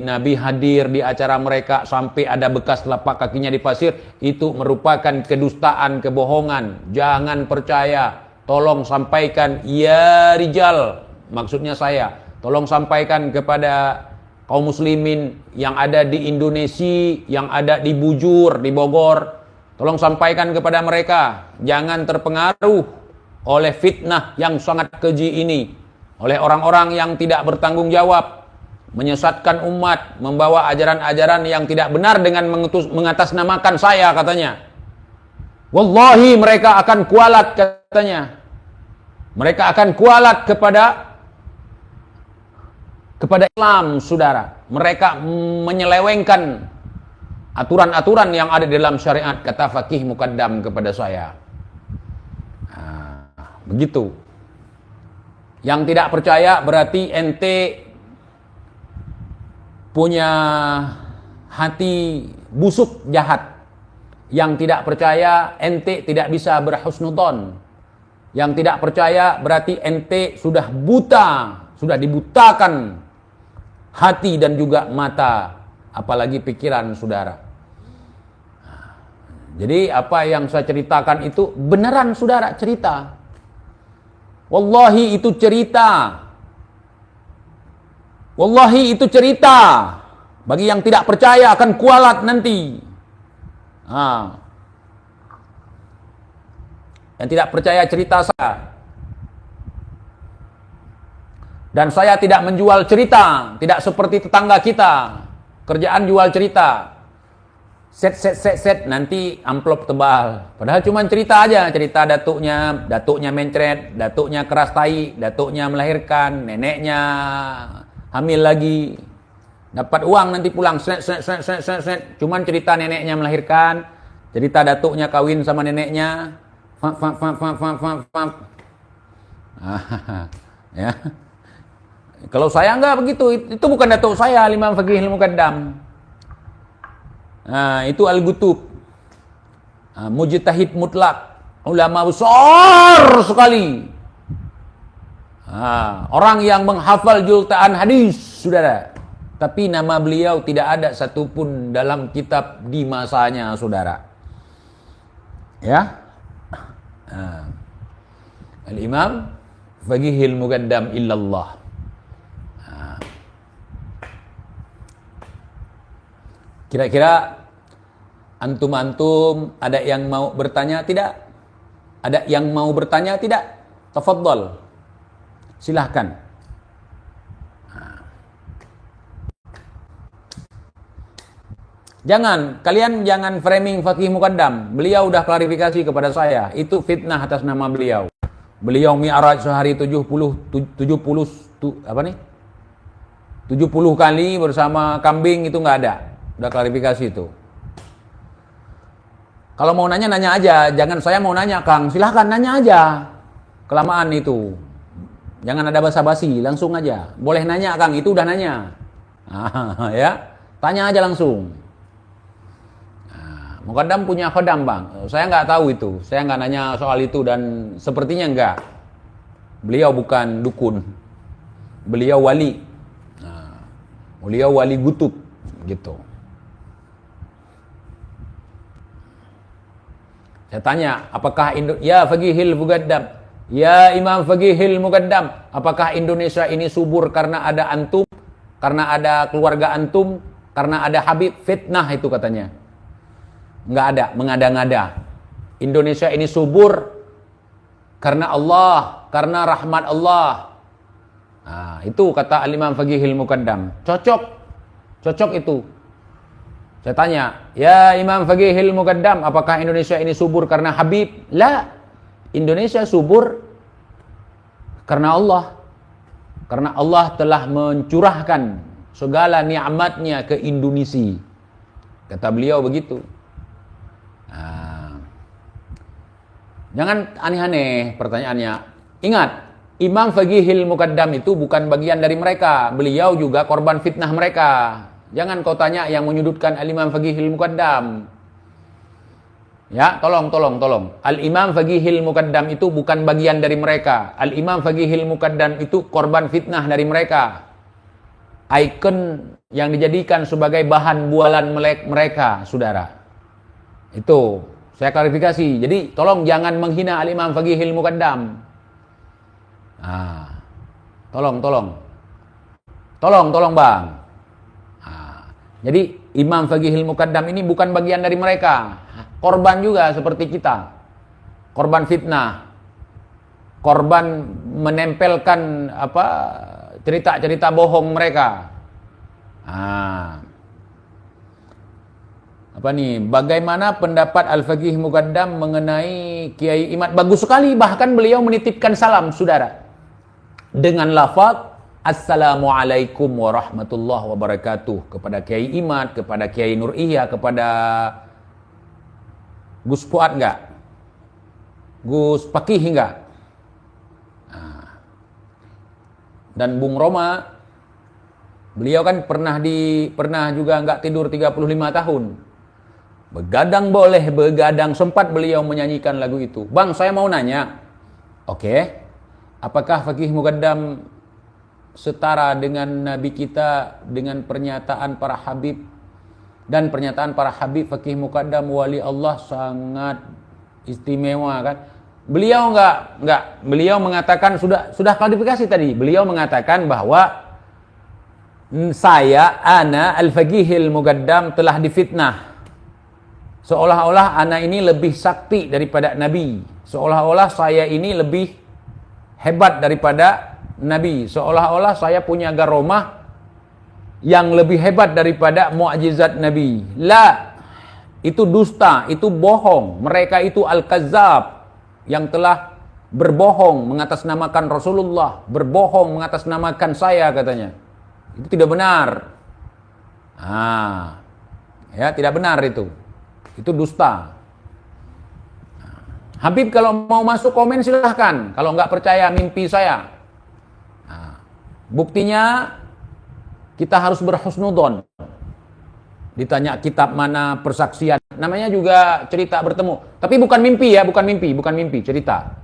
Nabi hadir di acara mereka sampai ada bekas telapak kakinya di pasir, itu merupakan kedustaan, kebohongan. Jangan percaya. Tolong sampaikan, ya rijal, maksudnya saya, tolong sampaikan kepada kaum muslimin yang ada di Indonesia, yang ada di Bujur, di Bogor, tolong sampaikan kepada mereka, jangan terpengaruh oleh fitnah yang sangat keji ini. oleh orang-orang yang tidak bertanggung jawab, menyesatkan umat, membawa ajaran-ajaran yang tidak benar dengan mengatasnamakan saya, katanya. Wallahi mereka akan kualat, katanya. Mereka akan kualat kepada Islam, saudara. Mereka menyelewengkan aturan-aturan yang ada di dalam syariat, kata Faqih Muqaddam kepada saya. Nah, begitu. Yang tidak percaya berarti ente punya hati busuk, jahat. Yang tidak percaya ente tidak bisa berhusnudzon. Yang tidak percaya berarti ente sudah buta, sudah dibutakan hati dan juga mata, apalagi pikiran, saudara. Jadi apa yang saya ceritakan itu beneran, saudara, cerita. Wallahi itu cerita. Wallahi itu cerita. Bagi yang tidak percaya akan kualat nanti. Yang tidak percaya cerita saya. Dan saya tidak menjual cerita, tidak seperti tetangga kita. Kerjaan jual cerita. Set, nanti amplop tebal. Padahal cuma cerita aja, cerita datuknya mencret, datuknya keras tai, datuknya melahirkan, neneknya hamil lagi. Dapat uang nanti pulang, set. Cuman cerita neneknya melahirkan, cerita datuknya kawin sama neneknya. Ya. Kalau saya enggak begitu, itu bukan datuk saya, Imam Faqih Muqaddam. Itu Al-Gutub, mujtahid mutlak, ulama besar sekali. Orang yang menghafal jutaan hadis, saudara. Tapi nama beliau tidak ada satupun dalam kitab di masanya, saudara. Ya. Al-Imam Faqihil Muqaddam illallah. Kira-kira antum ada yang mau bertanya tidak? Ada yang mau bertanya tidak? Tafadhol. Silahkan. Kalian jangan framing Faqih Muqaddam. Beliau udah klarifikasi kepada saya. Itu fitnah atas nama beliau. Beliau mi'raj sehari 70 kali bersama kambing, itu nggak ada. Udah klarifikasi itu. Kalau mau nanya aja. Jangan saya mau nanya, Kang. Silahkan nanya aja. Kelamaan itu. Jangan ada basa-basi, langsung aja. Boleh nanya, Kang. Itu udah nanya. Ya. Tanya aja langsung. Muqaddam punya khodam, Bang. Saya nggak tahu itu. Saya nggak nanya soal itu dan sepertinya nggak. Beliau bukan dukun. Beliau wali. Beliau wali gutub. Gitu. Saya tanya, apakah ya Faqihil Muqaddam, ya Imam Faqihil Muqaddam, apakah Indonesia ini subur karena ada antum, karena ada keluarga antum, karena ada Habib? Fitnah itu katanya. Nggak ada, mengada-ngada. Indonesia ini subur karena Allah, karena rahmat Allah. Itu kata Al-Imam Faqihil Muqaddam. Cocok itu. Saya tanya, ya Imam Faqihil Muqaddam, apakah Indonesia ini subur karena Habib? La, Indonesia subur karena Allah. Karena Allah telah mencurahkan segala nikmatnya ke Indonesia. Kata beliau begitu. Jangan aneh-aneh pertanyaannya. Ingat, Imam Faqihil Muqaddam itu bukan bagian dari mereka. Beliau juga korban fitnah mereka. Jangan kau tanya yang menyudutkan Al-Imam Faqihil Muqaddam. Ya, tolong. Al-Imam Faqihil Muqaddam itu bukan bagian dari mereka. Al-Imam Faqihil Muqaddam itu korban fitnah dari mereka. Ikon yang dijadikan sebagai bahan bualan mereka, saudara. Itu, saya klarifikasi. Jadi, tolong jangan menghina Al-Imam Faqihil Muqaddam. Tolong, Bang. Jadi Imam Faqihil Muqaddam ini bukan bagian dari mereka. Korban juga seperti kita. Korban fitnah. korban menempelkan cerita-cerita bohong mereka. Bagaimana pendapat Al-Faqih Muqaddam mengenai Kiai Imad? Bagus sekali, bahkan beliau menitipkan salam, saudara, dengan lafaz Assalamualaikum warahmatullahi wabarakatuh kepada Kiai Imad, kepada Kiai Nur Ihya, kepada Gus Fuad enggak? Gus Pakih enggak? Dan Bung Roma, beliau kan pernah juga enggak tidur 35 tahun. Begadang boleh, begadang, sempat beliau menyanyikan lagu itu. Bang, saya mau nanya. Oke. Apakah Faqih Muqaddam setara dengan Nabi kita dengan pernyataan para habib? Dan pernyataan para habib Faqih Muqaddam wali Allah sangat istimewa kan? Beliau enggak. Beliau mengatakan sudah klarifikasi tadi. Beliau mengatakan bahwa ana Al-Faqihil Muqaddam telah difitnah. Seolah-olah ana ini lebih sakti daripada Nabi. Seolah-olah saya ini lebih hebat daripada Nabi. Seolah-olah saya punya garomah yang lebih hebat daripada mukjizat Nabi. La, itu dusta, itu bohong. Mereka itu al-kazzab yang telah berbohong mengatasnamakan Rasulullah, berbohong mengatasnamakan saya, katanya. Itu tidak benar. Tidak benar itu. Itu dusta. Habib kalau mau masuk komen silahkan. Kalau nggak percaya mimpi saya. Buktinya kita harus berhusnudon. Ditanya kitab mana, persaksian. Namanya juga cerita bertemu. Tapi bukan mimpi ya, bukan mimpi, cerita.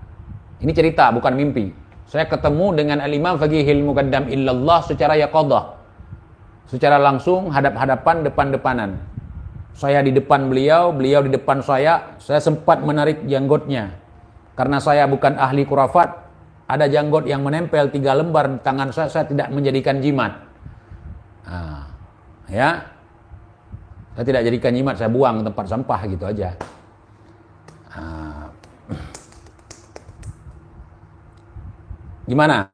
Ini cerita, bukan mimpi. Saya ketemu dengan Al-Imam Faqihil Muqaddam illallah secara yaqadah. Secara langsung, hadap-hadapan, depan-depanan. Saya di depan beliau di depan saya sempat menarik janggotnya. Karena saya bukan ahli khurafat, ada janggot yang menempel 3 lembar di tangan saya tidak menjadikan jimat. Saya tidak jadikan jimat, saya buang ke tempat sampah gitu aja. Gimana?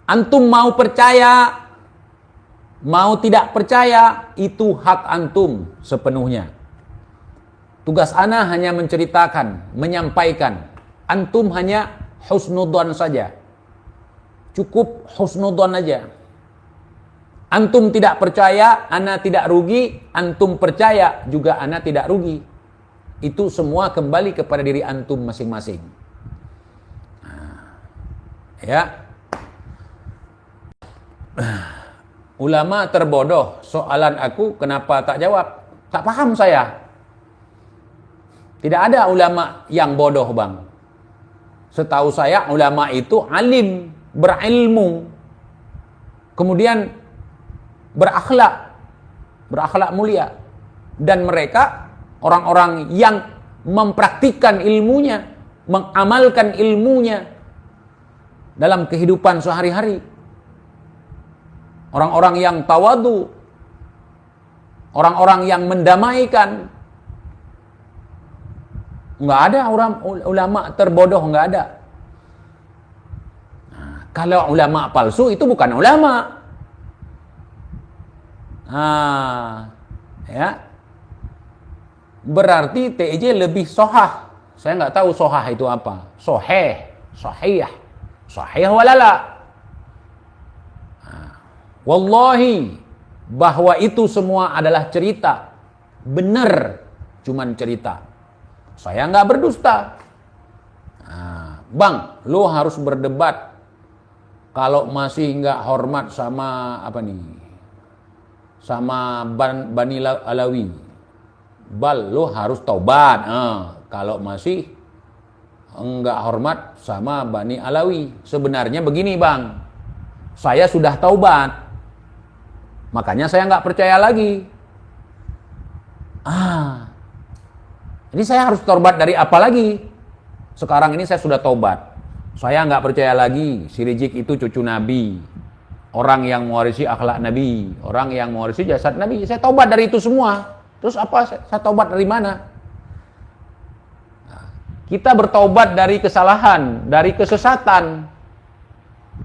Antum mau percaya, mau tidak percaya, itu hak antum sepenuhnya. Tugas ana hanya menceritakan, menyampaikan. Antum hanya husnudzon saja. Cukup husnudzon aja. Antum tidak percaya, ana tidak rugi. Antum percaya, juga ana tidak rugi. Itu semua kembali kepada diri antum masing-masing. Ulama terbodoh, soalan aku kenapa tak jawab? Tak paham saya. Tidak ada ulama yang bodoh, bang. Setahu saya ulama itu alim, berilmu, kemudian berakhlak mulia. Dan mereka orang-orang yang mempraktikkan ilmunya, mengamalkan ilmunya dalam kehidupan sehari-hari. Orang-orang yang tawadu, orang-orang yang mendamaikan. Enggak ada ulama terbodoh, enggak ada. Kalau ulama palsu itu bukan ulama. Berarti TJ lebih sohah. Saya enggak tahu sohah itu apa. Sahih walala. Wallahi bahwa itu semua adalah cerita. Benar, cuman cerita. Saya nggak berdusta. Bang, lu harus berdebat. Kalau masih nggak hormat sama sama Bani Alawi, lu harus taubat. Kalau masih nggak hormat sama Bani Alawi, sebenarnya begini, bang. Saya sudah taubat. Makanya saya nggak percaya lagi. Jadi saya harus taubat dari apa lagi? Sekarang ini saya sudah taubat. Saya nggak percaya lagi si Rizik itu cucu Nabi. Orang yang mewarisi akhlak Nabi. Orang yang mewarisi jasad Nabi. Saya taubat dari itu semua. Terus apa? Saya taubat dari mana? kita bertaubat dari kesalahan, dari kesesatan.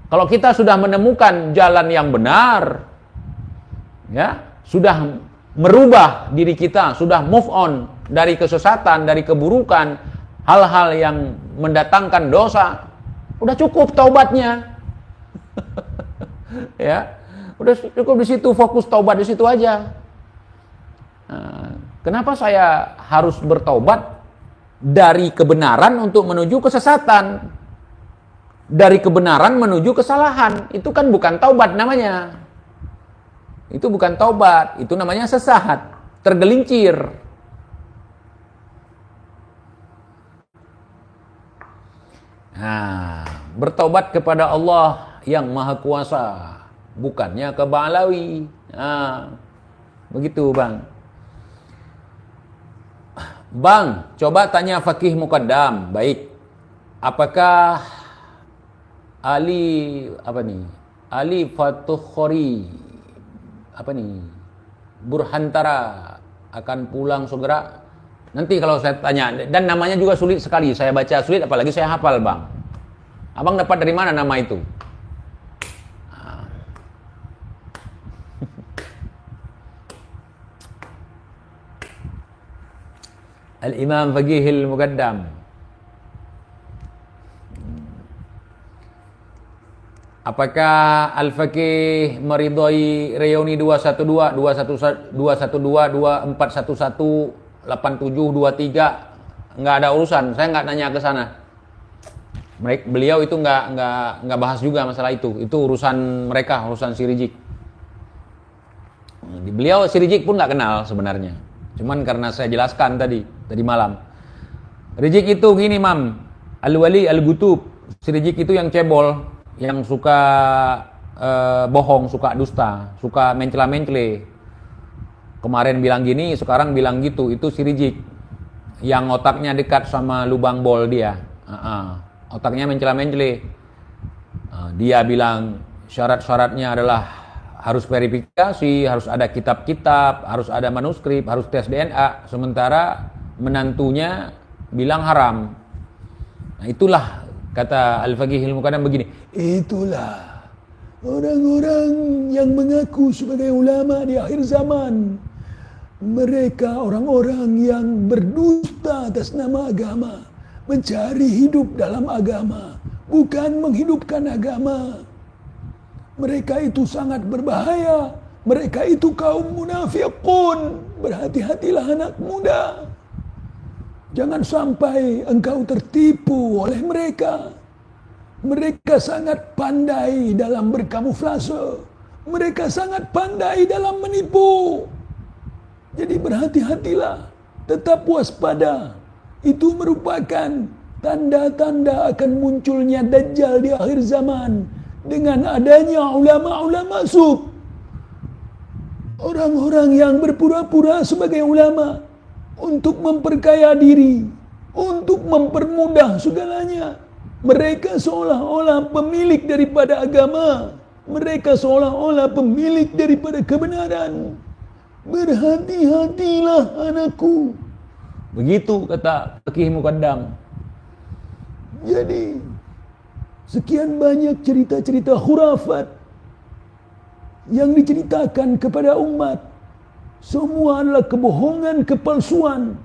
Kalau kita sudah menemukan jalan yang benar, ya, sudah merubah diri kita, sudah move on dari kesesatan, dari keburukan, hal-hal yang mendatangkan dosa, udah cukup taubatnya. Ya, udah cukup di situ, fokus taubat di situ aja. Nah, kenapa saya harus bertaubat dari kebenaran untuk menuju kesesatan? Dari kebenaran menuju kesalahan, itu kan bukan taubat namanya. Itu bukan taubat, itu namanya sesat, tergelincir. Nah, bertaubat kepada Allah yang Maha Kuasa, bukannya ke Ba'alawi. Nah, begitu Bang. Bang, coba tanya Fakih Muqaddam. Baik. Apakah Ali Fatukhori Burhantara akan pulang segera? Nanti kalau saya tanya, dan namanya juga sulit sekali, saya baca sulit, apalagi saya hafal Bang. Abang dapat dari mana nama itu? Al-Imam Faqihil Muqaddam. Apakah Al-Faqih meridhoi reuni 212, 212, 2411, 8723? Nggak ada urusan, saya nggak nanya ke sana. Beliau itu nggak bahas juga masalah itu. Itu urusan mereka, urusan si Rizik. Beliau si Rizik pun nggak kenal sebenarnya. Cuman karena saya jelaskan tadi malam. Rizik itu gini Mam, Al-Wali Al-Gutub. Si Rizik itu yang cebol, yang suka bohong, suka dusta, suka mencela-mencele. Kemarin bilang gini, sekarang bilang gitu. Itu si Rizik yang otaknya dekat sama lubang bol dia. Otaknya mencela-mencele. Dia bilang syarat-syaratnya adalah harus verifikasi, harus ada kitab-kitab, harus ada manuskrip, harus tes DNA. Sementara menantunya bilang haram. Nah, itulah kata Al-Faqihil Muqaddam begini. Itulah orang-orang yang mengaku sebagai ulama di akhir zaman. Mereka orang-orang yang berdusta atas nama agama, mencari hidup dalam agama, bukan menghidupkan agama. Mereka itu sangat berbahaya. Mereka itu kaum munafiqun. Berhati-hatilah anak muda. Jangan sampai engkau tertipu oleh mereka. Mereka sangat pandai dalam berkamuflase. Mereka sangat pandai dalam menipu. Jadi berhati-hatilah. Tetap waspada. Itu merupakan tanda-tanda akan munculnya Dajjal di akhir zaman. Dengan adanya ulama-ulama sub. Orang-orang yang berpura-pura sebagai ulama. Untuk memperkaya diri, untuk mempermudah segalanya. Mereka seolah-olah pemilik daripada agama. Mereka seolah-olah pemilik daripada kebenaran. Berhati-hatilah anakku. Begitu kata Faqih Muqaddam. Jadi, sekian banyak cerita-cerita khurafat yang diceritakan kepada umat. Semua adalah kebohongan, kepalsuan,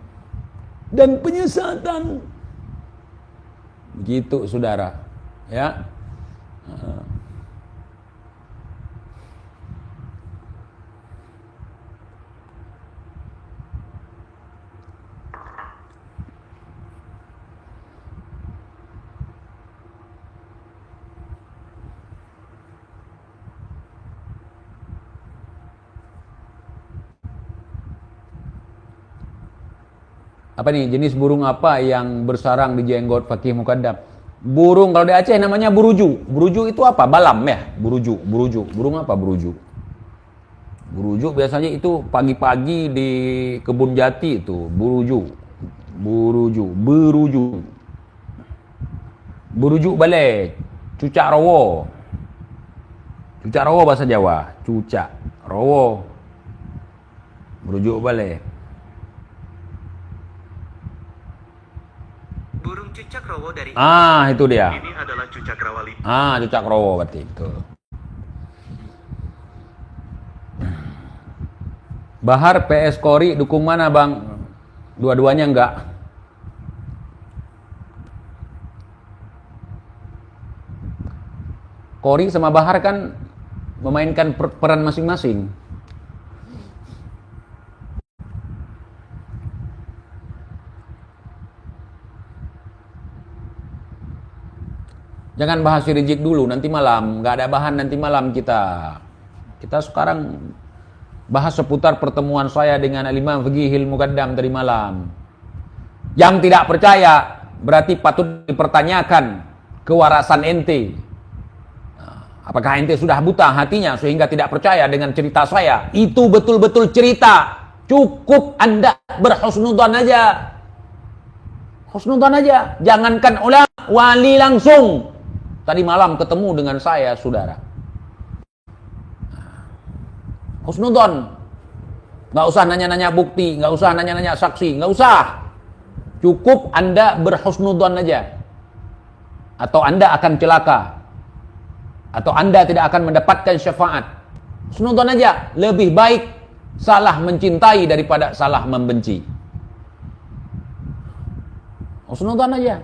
dan penyesatan. Begitu saudara. Ya. Apa nih, jenis burung apa yang bersarang di jenggot Faqih Muqaddam? Burung, kalau di Aceh namanya buruju. Buruju itu apa? Balam ya? Buruju. Burung apa buruju? Buruju biasanya itu pagi-pagi di kebun jati itu. Buruju. Buruju balik. Cucak rowo. Cucak rowo bahasa Jawa. Cucak rowo. Buruju balik. dari Itu dia. ini adalah Cucakrawali. Cucakrowo berarti itu. Bahar PS Kori dukung mana bang? Dua-duanya enggak. Kori sama Bahar kan memainkan peran masing-masing. Jangan bahas Rizik dulu, nanti malam. Nggak ada bahan nanti malam kita. Kita sekarang bahas seputar pertemuan saya dengan Al-Imam Fiqihil Muqaddam tadi malam. Yang tidak percaya berarti patut dipertanyakan kewarasan ente. Apakah ente sudah buta hatinya sehingga tidak percaya dengan cerita saya? Itu betul-betul cerita. Cukup Anda berhusnudzon aja. Husnudzon aja. Jangankan ulama, wali langsung. Tadi malam ketemu dengan saya, saudara. Husnudzon. Nggak usah nanya-nanya bukti, nggak usah nanya-nanya saksi, nggak usah. Cukup Anda berhusnudzon aja. Atau Anda akan celaka. Atau Anda tidak akan mendapatkan syafaat. Husnudzon aja. Lebih baik salah mencintai daripada salah membenci. Husnudzon aja.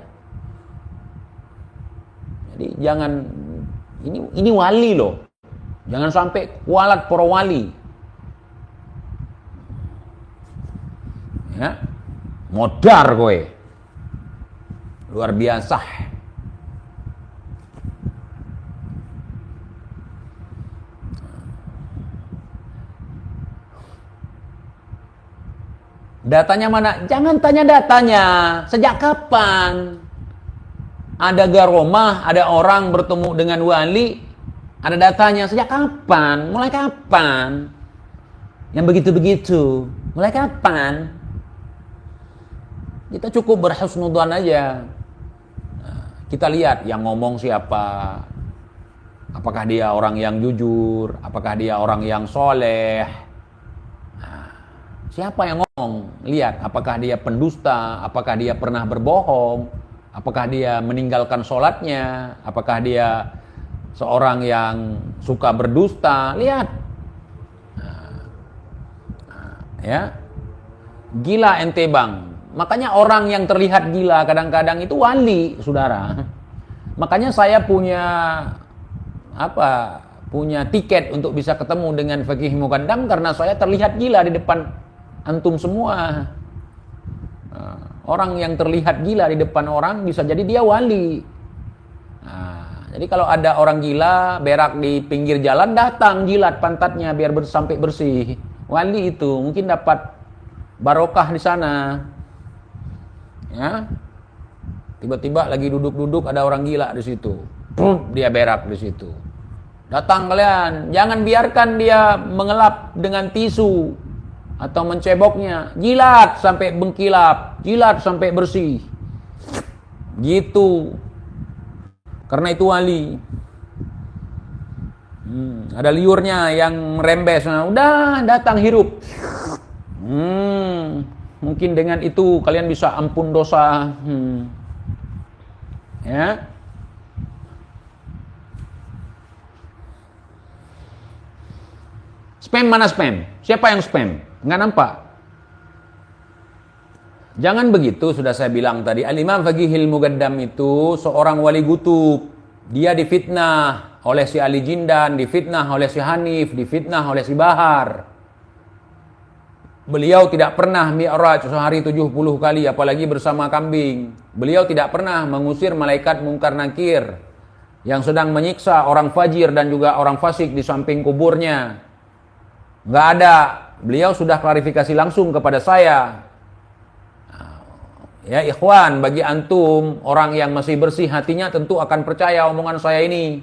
Jadi jangan, ini wali loh. Jangan sampai kualat para wali. Ya. Modar kowe. Luar biasa. Datanya mana? Jangan tanya datanya. Sejak kapan? Ada garomah, ada orang bertemu dengan wali, ada datanya. Sejak kapan? Mulai kapan? Yang begitu-begitu. Mulai kapan? Kita cukup berhusnudzon aja. Nah, kita lihat yang ngomong siapa. Apakah dia orang yang jujur? Apakah dia orang yang soleh? Nah, siapa yang ngomong? Lihat, apakah dia pendusta? Apakah dia pernah berbohong? Apakah dia meninggalkan sholatnya? Apakah dia seorang yang suka berdusta? Lihat. Ya. Gila ente bang. Makanya orang yang terlihat gila kadang-kadang itu wali, saudara. Makanya saya punya tiket untuk bisa ketemu dengan Fiqih Muqaddam karena saya terlihat gila di depan antum semua. Orang yang terlihat gila di depan orang bisa jadi dia wali. Nah, jadi kalau ada orang gila berak di pinggir jalan, datang jilat pantatnya biar sampai bersih. Wali itu mungkin dapat barokah di sana. Ya. Tiba-tiba lagi duduk-duduk ada orang gila di situ. Dia berak di situ. Datang kalian, jangan biarkan dia mengelap dengan tisu atau menceboknya, jilat sampai bengkilap, jilat sampai bersih. Gitu. Karena itu wali. Ada liurnya yang merembes. Nah, udah datang hirup. Mungkin dengan itu kalian bisa ampun dosa. Ya. Spam mana spam? Siapa yang spam? Nggak nampak. Jangan begitu, sudah saya bilang tadi. Al-Imam Fiqihil Muqaddam itu seorang wali gutub. Dia difitnah oleh si Ali Jindan, difitnah oleh si Hanif, difitnah oleh si Bahar. Beliau tidak pernah mi'raj sehari 70 kali, apalagi bersama kambing. Beliau tidak pernah mengusir malaikat mungkar nakir yang sedang menyiksa orang fajir dan juga orang fasik di samping kuburnya. Nggak ada. Beliau sudah klarifikasi langsung kepada saya. Ya ikhwan, bagi antum, orang yang masih bersih hatinya tentu akan percaya omongan saya ini.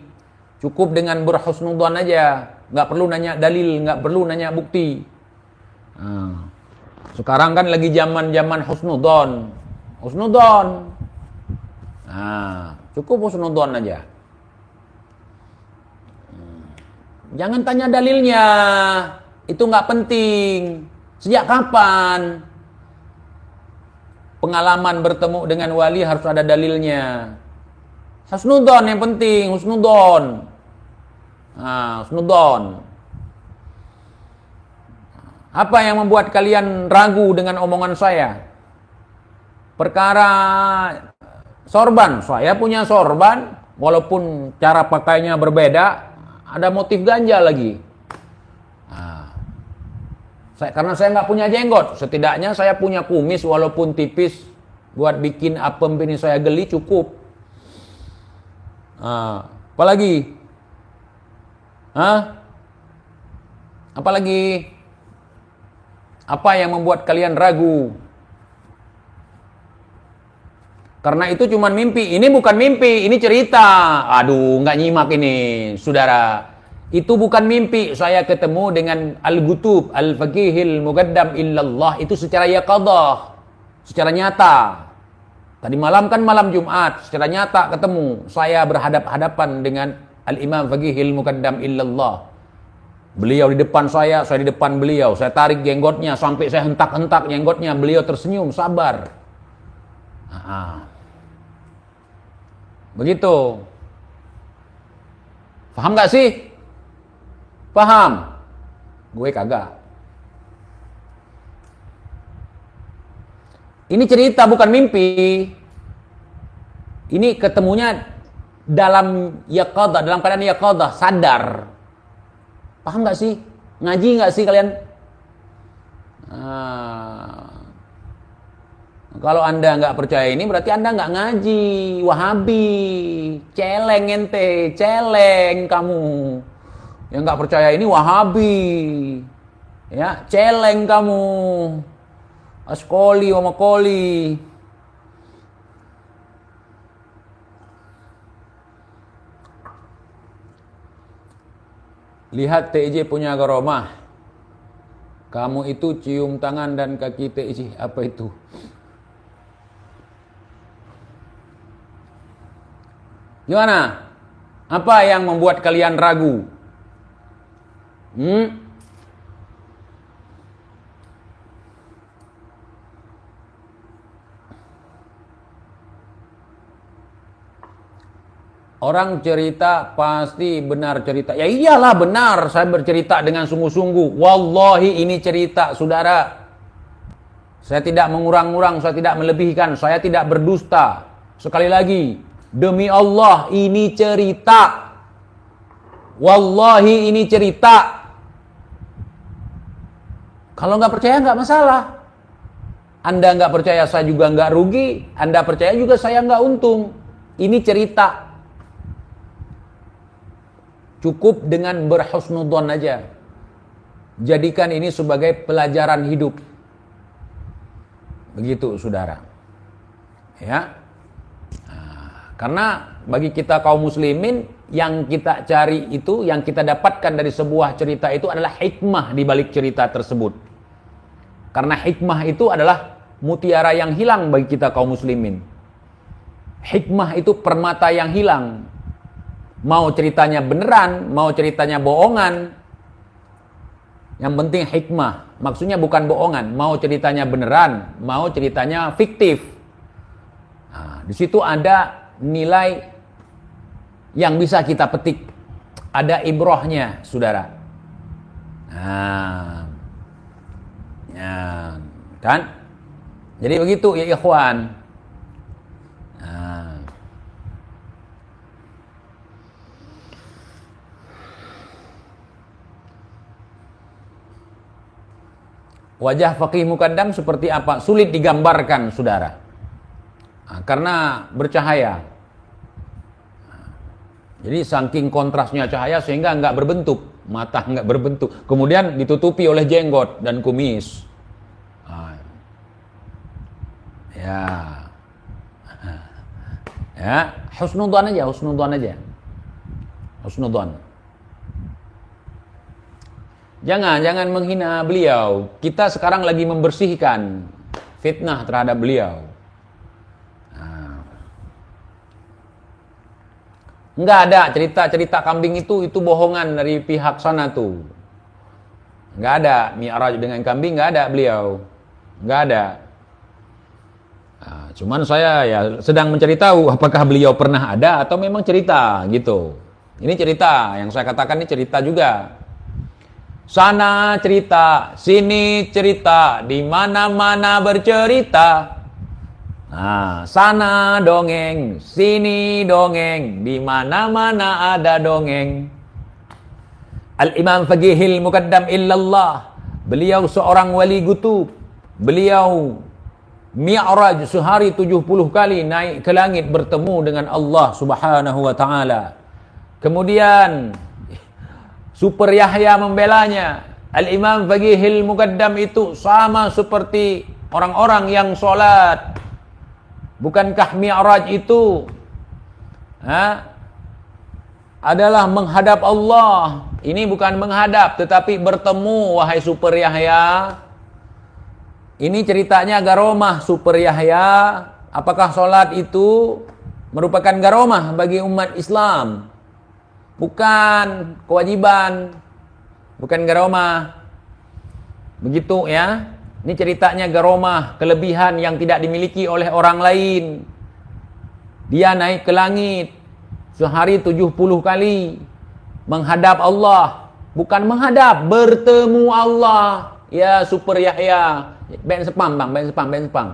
Cukup dengan berhusnudzon aja. Nggak perlu nanya dalil, nggak perlu nanya bukti. Sekarang kan lagi zaman husnudzon. Husnudzon. Cukup husnudzon aja. Jangan tanya dalilnya. Itu nggak penting. Sejak kapan? pengalaman bertemu dengan wali harus ada dalilnya. Husnudzon yang penting, husnudzon. Husnudzon. Apa yang membuat kalian ragu dengan omongan saya? Perkara sorban, saya punya sorban, walaupun cara pakainya berbeda, ada motif ganja lagi. Karena saya nggak punya jenggot, setidaknya saya punya kumis walaupun tipis, buat bikin apem ini saya geli cukup. Apalagi? Apalagi? Apa yang membuat kalian ragu? Karena itu cuma mimpi. Ini bukan mimpi, ini cerita. Aduh, nggak nyimak ini, saudara. Itu bukan mimpi. Saya ketemu dengan Al-Ghutub, Al-Faqihil Muqaddam Illallah. Itu secara yaqadah, secara nyata. Tadi malam kan malam Jumat, secara nyata ketemu. Saya berhadap-hadapan dengan Al-Imam Faqihil Muqaddam Illallah. Beliau di depan saya di depan beliau. Saya tarik jenggotnya sampai saya hentak-hentak jenggotnya. Beliau tersenyum, sabar. Begitu. Paham gak sih? Paham? Gue kagak. Ini cerita bukan mimpi. Ini ketemunya dalam yaqadah, dalam keadaan yaqadah, sadar. Paham gak sih? Ngaji gak sih kalian? Kalau Anda nggak percaya ini berarti Anda nggak ngaji. Wahabi, celeng ente, celeng kamu. Yang nggak percaya ini Wahabi, ya celeng kamu. Askoli, omakoli. Lihat TJ punya garomah. Kamu itu cium tangan dan kaki TJ. Apa itu? Gimana? Apa yang membuat kalian ragu? Orang cerita pasti benar cerita. Ya iyalah benar, saya bercerita dengan sungguh-sungguh. Wallahi ini cerita, saudara. Saya tidak mengurang-urang, saya tidak melebihkan, saya tidak berdusta. Sekali lagi, demi Allah ini cerita. Wallahi ini cerita. Kalau nggak percaya nggak masalah. Anda nggak percaya saya juga nggak rugi. Anda percaya juga saya nggak untung. Ini cerita. Cukup dengan berhusnudzon aja. Jadikan ini sebagai pelajaran hidup. Begitu saudara. Ya. Karena bagi kita kaum muslimin, yang kita cari itu, yang kita dapatkan dari sebuah cerita itu adalah hikmah di balik cerita tersebut. Karena hikmah itu adalah mutiara yang hilang bagi kita kaum muslimin. Hikmah itu permata yang hilang. Mau ceritanya beneran, mau ceritanya bohongan. Yang penting hikmah. Maksudnya bukan bohongan, mau ceritanya beneran, mau ceritanya fiktif. Nah, di situ ada nilai yang bisa kita petik, ada ibrahnya, saudara. Nah, ya, kan? Jadi begitu ya ikhwan. Nah. Wajah faqih muqaddam seperti apa? Sulit digambarkan, saudara. Nah, karena bercahaya. Jadi saking kontrasnya cahaya sehingga nggak berbentuk, mata nggak berbentuk. Kemudian ditutupi oleh jenggot dan kumis. Ya, ya, husnudzon aja, husnudzon aja, husnudzon. Jangan menghina beliau. Kita sekarang lagi membersihkan fitnah terhadap beliau. Enggak ada cerita-cerita kambing itu bohongan dari pihak sana tuh. Enggak ada mi'raj dengan kambing, enggak ada beliau. Enggak ada. Cuman saya ya sedang mencari tahu apakah beliau pernah ada atau memang cerita gitu. Ini cerita, yang saya katakan ini cerita juga. Sana cerita, sini cerita, di mana-mana bercerita. Nah, sana dongeng, sini dongeng, di mana-mana ada dongeng. Al-Imam Faqihil Muqaddam illallah. Beliau seorang wali gutub. Beliau Mi'raj sehari 70 kali naik ke langit bertemu dengan Allah Subhanahu wa taala. Kemudian Super Yahya membelanya. Al-Imam Faqihil Muqaddam itu sama seperti orang-orang yang sholat. Bukankah Mi'raj itu adalah menghadap Allah? Ini bukan menghadap tetapi bertemu, wahai Super Yahya. Ini ceritanya garomah Super Yahya. Apakah sholat itu merupakan garomah bagi umat Islam? Bukan kewajiban, bukan garomah. Begitu ya. Ini ceritanya garomah, kelebihan yang tidak dimiliki oleh orang lain. Dia naik ke langit sehari 70 kali menghadap Allah. Bukan menghadap, bertemu Allah. Ya Super Yahya. Ben sepam bang, ben sepam.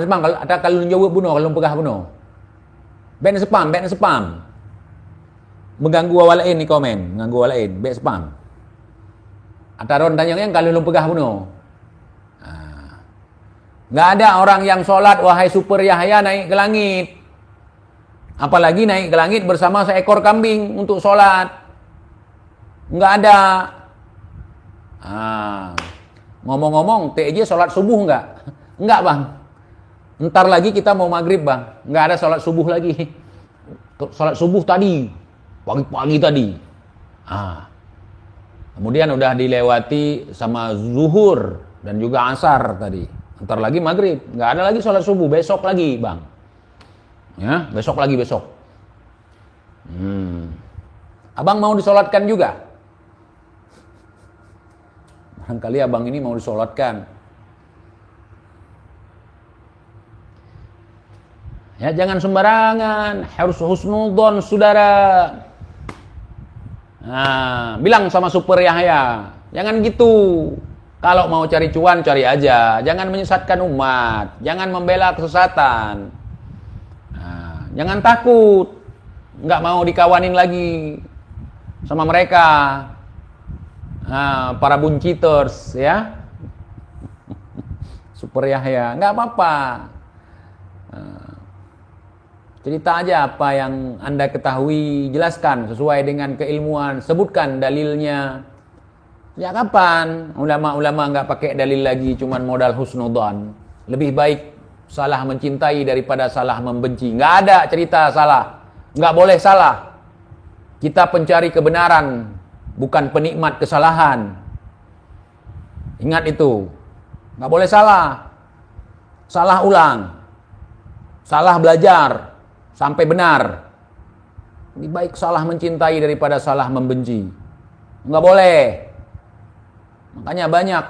Kalau ada kalau jawab bunuh, kalau pegah bunuh. Ben sepam. Mengganggu awal lain ni komen, mengganggu awal lain, ben sepam. Ataron tanya yang kalau lu pegah bunuh. Nggak ada orang yang sholat wahai Super Yahya naik ke langit. Apalagi naik ke langit bersama seekor kambing untuk sholat. Nggak ada. Ngomong-ngomong, TJ sholat subuh nggak? Nggak bang. Ntar lagi kita mau maghrib bang. Nggak ada sholat subuh lagi. Sholat subuh tadi. Pagi-pagi tadi. Kemudian udah dilewati sama zuhur dan juga asar tadi. Ntar lagi maghrib. Nggak ada lagi sholat subuh. Besok lagi bang. Ya, besok. Abang mau disolatkan juga? Barangkali abang ini mau disolatkan. Ya, jangan sembarangan. Harus husnudzon, saudara. Bilang sama Super Yahya, jangan gitu. Kalau mau cari cuan, cari aja. Jangan menyesatkan umat. Jangan membela kesesatan. Jangan takut. Nggak mau dikawanin lagi sama mereka. Para bunciters ya. Super Yahya, nggak apa-apa. Cerita aja apa yang Anda ketahui, jelaskan sesuai dengan keilmuan, sebutkan dalilnya. Ya kapan ulama-ulama nggak pakai dalil lagi, cuman modal husnudzon. Lebih baik salah mencintai daripada salah membenci. Nggak ada cerita salah, nggak boleh salah. Kita pencari kebenaran, bukan penikmat kesalahan. Ingat itu. Nggak boleh salah. Salah ulang. Salah belajar. Sampai benar. Lebih baik salah mencintai daripada salah membenci. Nggak boleh. Makanya banyak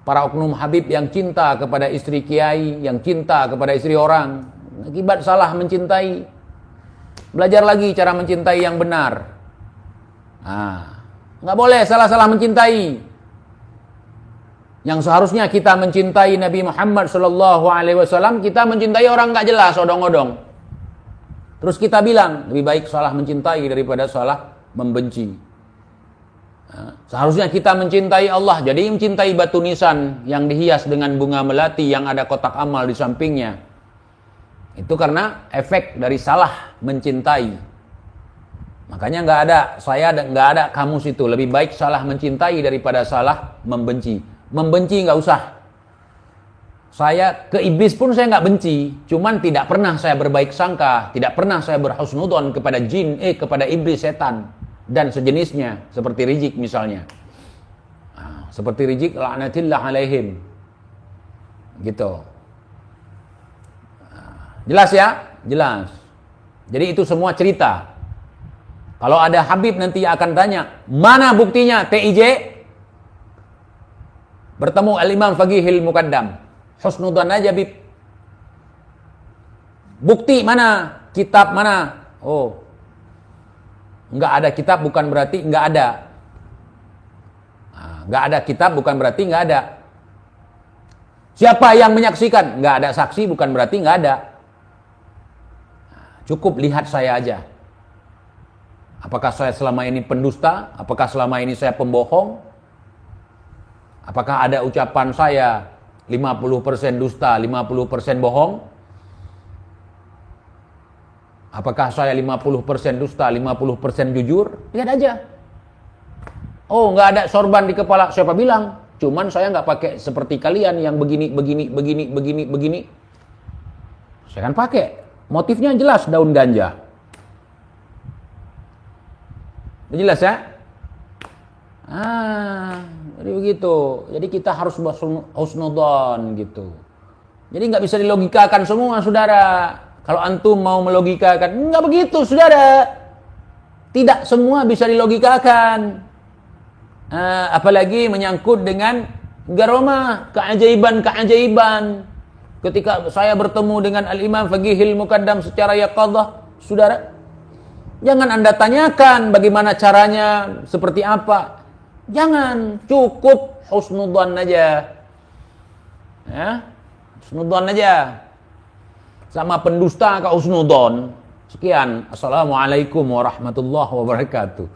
para oknum Habib yang cinta kepada istri kiai, yang cinta kepada istri orang. Akibat salah mencintai. Belajar lagi cara mencintai yang benar. Nggak boleh salah-salah mencintai. Yang seharusnya kita mencintai Nabi Muhammad SAW, kita mencintai orang nggak jelas, odong-odong. Terus kita bilang, lebih baik salah mencintai daripada salah membenci. Seharusnya kita mencintai Allah, jadi mencintai batu nisan yang dihias dengan bunga melati yang ada kotak amal di sampingnya. Itu karena efek dari salah mencintai. Makanya nggak ada kamus itu. Lebih baik salah mencintai daripada salah membenci. Membenci nggak usah. Saya ke iblis pun saya nggak benci. Cuman tidak pernah saya berbaik sangka. Tidak pernah saya berhusnudzon kepada kepada iblis, setan dan sejenisnya. Seperti Rijik misalnya. Seperti Rijik, la'natillah alaihim. Gitu. Jelas ya? Jelas. Jadi itu semua cerita. Kalau ada Habib nanti akan tanya, mana buktinya TIJ? Bertemu Al-Imam Faqihil Muqaddam. Husnudzon aja, Bib. Bukti mana? Kitab mana? Oh, nggak ada kitab bukan berarti nggak ada. Nah, nggak ada kitab bukan berarti nggak ada. Siapa yang menyaksikan? Nggak ada saksi bukan berarti nggak ada. Nah, cukup lihat saya aja. Apakah saya selama ini pendusta? Apakah selama ini saya pembohong? Apakah ada ucapan saya 50% dusta, 50% bohong? Apakah saya 50% dusta, 50% jujur? Lihat aja. Oh, nggak ada sorban di kepala. Siapa bilang? Cuman saya nggak pakai seperti kalian yang begini. Saya kan pakai. Motifnya jelas, daun ganja. Jelas ya? Jadi begitu. Jadi kita harus husnudzon gitu. Jadi nggak bisa dilogikakan semua, saudara. Kalau antum mau melogikakan, nggak begitu, saudara. Tidak semua bisa dilogikakan. Apalagi menyangkut dengan garomah, keajaiban. Ketika saya bertemu dengan Al-Imam Faqihil Muqaddam secara yaqadhah, saudara, jangan Anda tanyakan bagaimana caranya, seperti apa. Jangan, cukup husnudzon aja. Ya, husnudzon aja. Sama pendusta ke husnudzon. Sekian. Assalamualaikum warahmatullahi wabarakatuh.